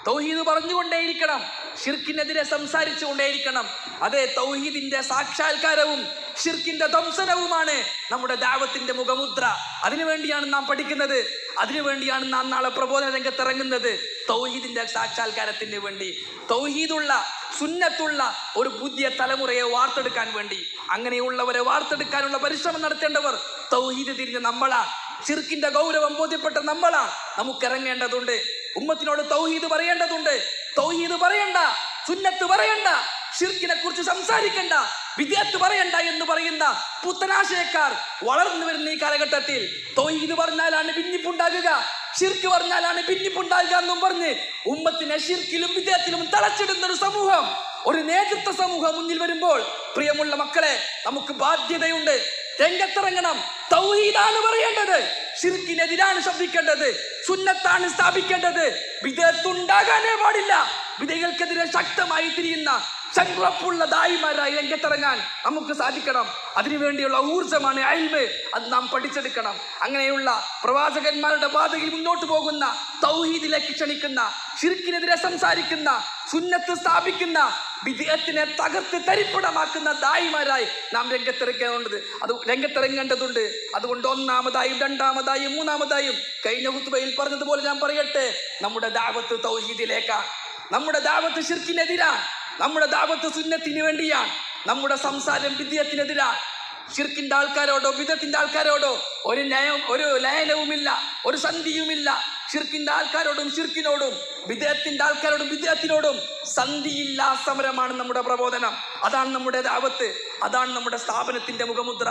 തൗഹീദ് പറഞ്ഞുകൊണ്ടേയിരിക്കണം, ശിർക്കിനെതിരെ സംസാരിച്ചു കൊണ്ടേയിരിക്കണം. അതെ, തൗഹീദിന്റെ സാക്ഷാത്കാരവും ശിർക്കിന്റെ ധ്വംസനവുമാണ് നമ്മുടെ ദഅവത്തിന്റെ മുഖമുദ്ര. അതിനുവേണ്ടിയാണ് നാം പഠിക്കുന്നത്, അതിനുവേണ്ടിയാണ് നാം നാളെ പ്രബോധന രംഗത്തിറങ്ങുന്നത്. തൗഹീദിന്റെ സാക്ഷാത്കാരത്തിന് വേണ്ടി, തൗഹീദുള്ള സുന്നത്തുള്ള ഒരു പുതിയ തലമുറയെ വാർത്തെടുക്കാൻ വേണ്ടി. അങ്ങനെയുള്ളവരെ വാർത്തെടുക്കാനുള്ള പരിശ്രമം നടത്തേണ്ടവർ തൗഹീദ് തിരിഞ്ഞ നമ്മളാണ്. ശിർക്കിന്റെ ഗൗരവം ബോധ്യപ്പെട്ട നമ്മളാണ്. നമുക്ക് ഇറങ്ങേണ്ടതുണ്ട്, ഉമ്മത്തിനോട് തൗഹീദ് പറയേണ്ടതുണ്ട്. തൗഹീദ് പറയണ്ട, സുന്നത്ത് പറയണ്ട, ശിർക്കിനെ കുറിച്ച് സംസാരിക്കണ്ട, വിദ്യാത്ത് പറയണ്ട എന്ന് പറയുന്ന പുത്തനാശയക്കാർ വളർന്നു വരുന്ന ഈ കാലഘട്ടത്തിൽ തൗഹീദ് പറഞ്ഞാലാണ് ഭിന്നിപ്പുണ്ടാകുക, ശിർക്ക് പറഞ്ഞാലാണ് ഭിന്നിപ്പുണ്ടാകുക എന്നും പറഞ്ഞ് ഉമ്മത്തിനെ ശിർക്കിലും വിദ്യാത്തിലും തളച്ചിടുന്ന ഒരു സമൂഹം, ഒരു നേതൃത്വ സമൂഹം മുന്നിൽ വരുമ്പോൾ, പ്രിയമുള്ള മക്കളെ, നമുക്ക് ബാധ്യതയുണ്ട്. രംഗത്തിറങ്ങണം. തൗഹീദാണ് പറയേണ്ടത്, ശിർക്കിനെതിരാണ് ശബ്ദിക്കേണ്ടത്, സുന്നത്താണ് സ്ഥാപിക്കേണ്ടത്. വിദഅത്തുണ്ടാകാനേ പാടില്ല. വിദഅത്തുകൾക്കെതിരെ ശക്തമായി തിരിയുന്ന ചങ്കുറപ്പുള്ള ദായിമാരായി രംഗത്തിറങ്ങാൻ നമുക്ക് സാധിക്കണം. അതിനുവേണ്ടിയുള്ള ഊർജ്ജമാണ് ഇൽമ്. അത് നാം പഠിച്ചെടുക്കണം. അങ്ങനെയുള്ള പ്രവാചകന്മാരുടെ പാതയിൽ മുന്നോട്ട് പോകുന്ന, തൗഹീദിലേക്ക് ക്ഷണിക്കുന്ന, ശിർക്കിനെതിരെ സംസാരിക്കുന്ന, സുന്നത്ത് സ്ഥാപിക്കുന്ന, വിദഅത്തിനെ തകർത്ത് തരിപ്പണമാക്കുന്ന ദായിമാരായി നാം രംഗത്തിറങ്ങേണ്ടതുണ്ട്. അതുകൊണ്ട് ഒന്നാമതായും രണ്ടാമതായും മൂന്നാമതായും കഴിഞ്ഞ ഖുത്ബയിൽ പറഞ്ഞതുപോലെ ഞാൻ പറയട്ടെ, നമ്മുടെ ദഅവത്ത് തൗഹീദിലേക്കാണ്, നമ്മുടെ ദഅവത്ത് ശിർക്കിനെതിരാണ്, നമ്മുടെ ദഅവത്ത് സുന്നത്തിന് വേണ്ടിയാണ്, നമ്മുടെ സംസാരം വിദ്യത്തിനെതിരാണ്. ശിർക്കിന്റെ ആൾക്കാരോടോ വിദഅത്തിന്റെ ആൾക്കാരോടോ ഒരു ലയനവുമില്ല, ഒരു സന്ധിയുമില്ല. ശിർക്കിന്റെ ആൾക്കാരോടും ശിർക്കിനോടും വിദേഹത്തിന്റെ ആൾക്കാരോടും വിദേഹത്തിനോടും സന്ധിയില്ലാ സമരമാണ് നമ്മുടെ പ്രബോധനം. അതാണ് നമ്മുടെ ദഅവത്ത്, അതാണ് നമ്മുടെ സ്ഥാപനത്തിന്റെ മുഖമുദ്ര.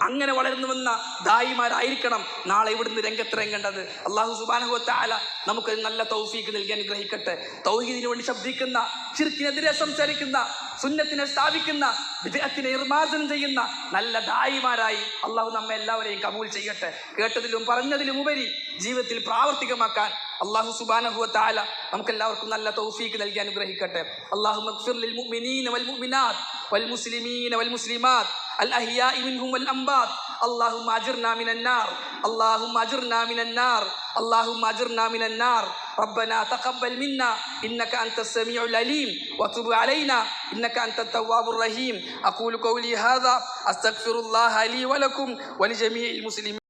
അങ്ങനെ വളർന്നു വന്ന ദായിമാരായിരിക്കണം നാളെ ഇവിടുന്ന് രംഗത്തിറങ്ങേണ്ടത്. അല്ലാഹു സുബ്ഹാനഹു വ തആല നമുക്ക് നല്ല തൗഫീഖ് നൽകി അനുഗ്രഹിക്കട്ടെ. തൗഹീദിന് വേണ്ടി ശബ്ദിക്കുന്ന, ശിർക്കിനെതിരെ സംസാരിക്കുന്ന, സുന്നത്തിനെ സ്ഥാപിക്കുന്ന, വിദേഹത്തിനെ നിർമ്മാർജ്ജനം ചെയ്യുന്ന നല്ല ദായിമാരായി അള്ളാഹു നമ്മെ എല്ലാവരെയും കബൂൽ ചെയ്യട്ടെ. കേട്ടതിലും പറഞ്ഞതിലും ഉപരി ജീവിതത്തിൽ പ്രാവർത്തികമാക്കാൻ അല്ലാഹു സുബ്ഹാനഹു വ തആല നമുക്കെല്ലാവർക്കും നല്ല തൗഫീഖ് നൽകി അനുഗ്രഹിക്കട്ടെ. അല്ലാഹുമ്മ ഗ്ഫിർ ലിൽ മുഅ്മിനീന വൽ മുഅ്മിനാത്ത് വൽ മുസ്ലിമീന വൽ മുസ്ലിമാത്ത് അൽ അഹ്യാഇ മിൻഹും വൽ അംവാത്ത്. اللهم أجرنا من النار، اللهم أجرنا من النار، اللهم أجرنا من النار. ربنا تقبل منا إنك أنت السميع العليم وتب علينا إنك أنت التواب الرحيم. أقول قولي هذا أستغفر الله لي ولكم ولجميع المسلمين.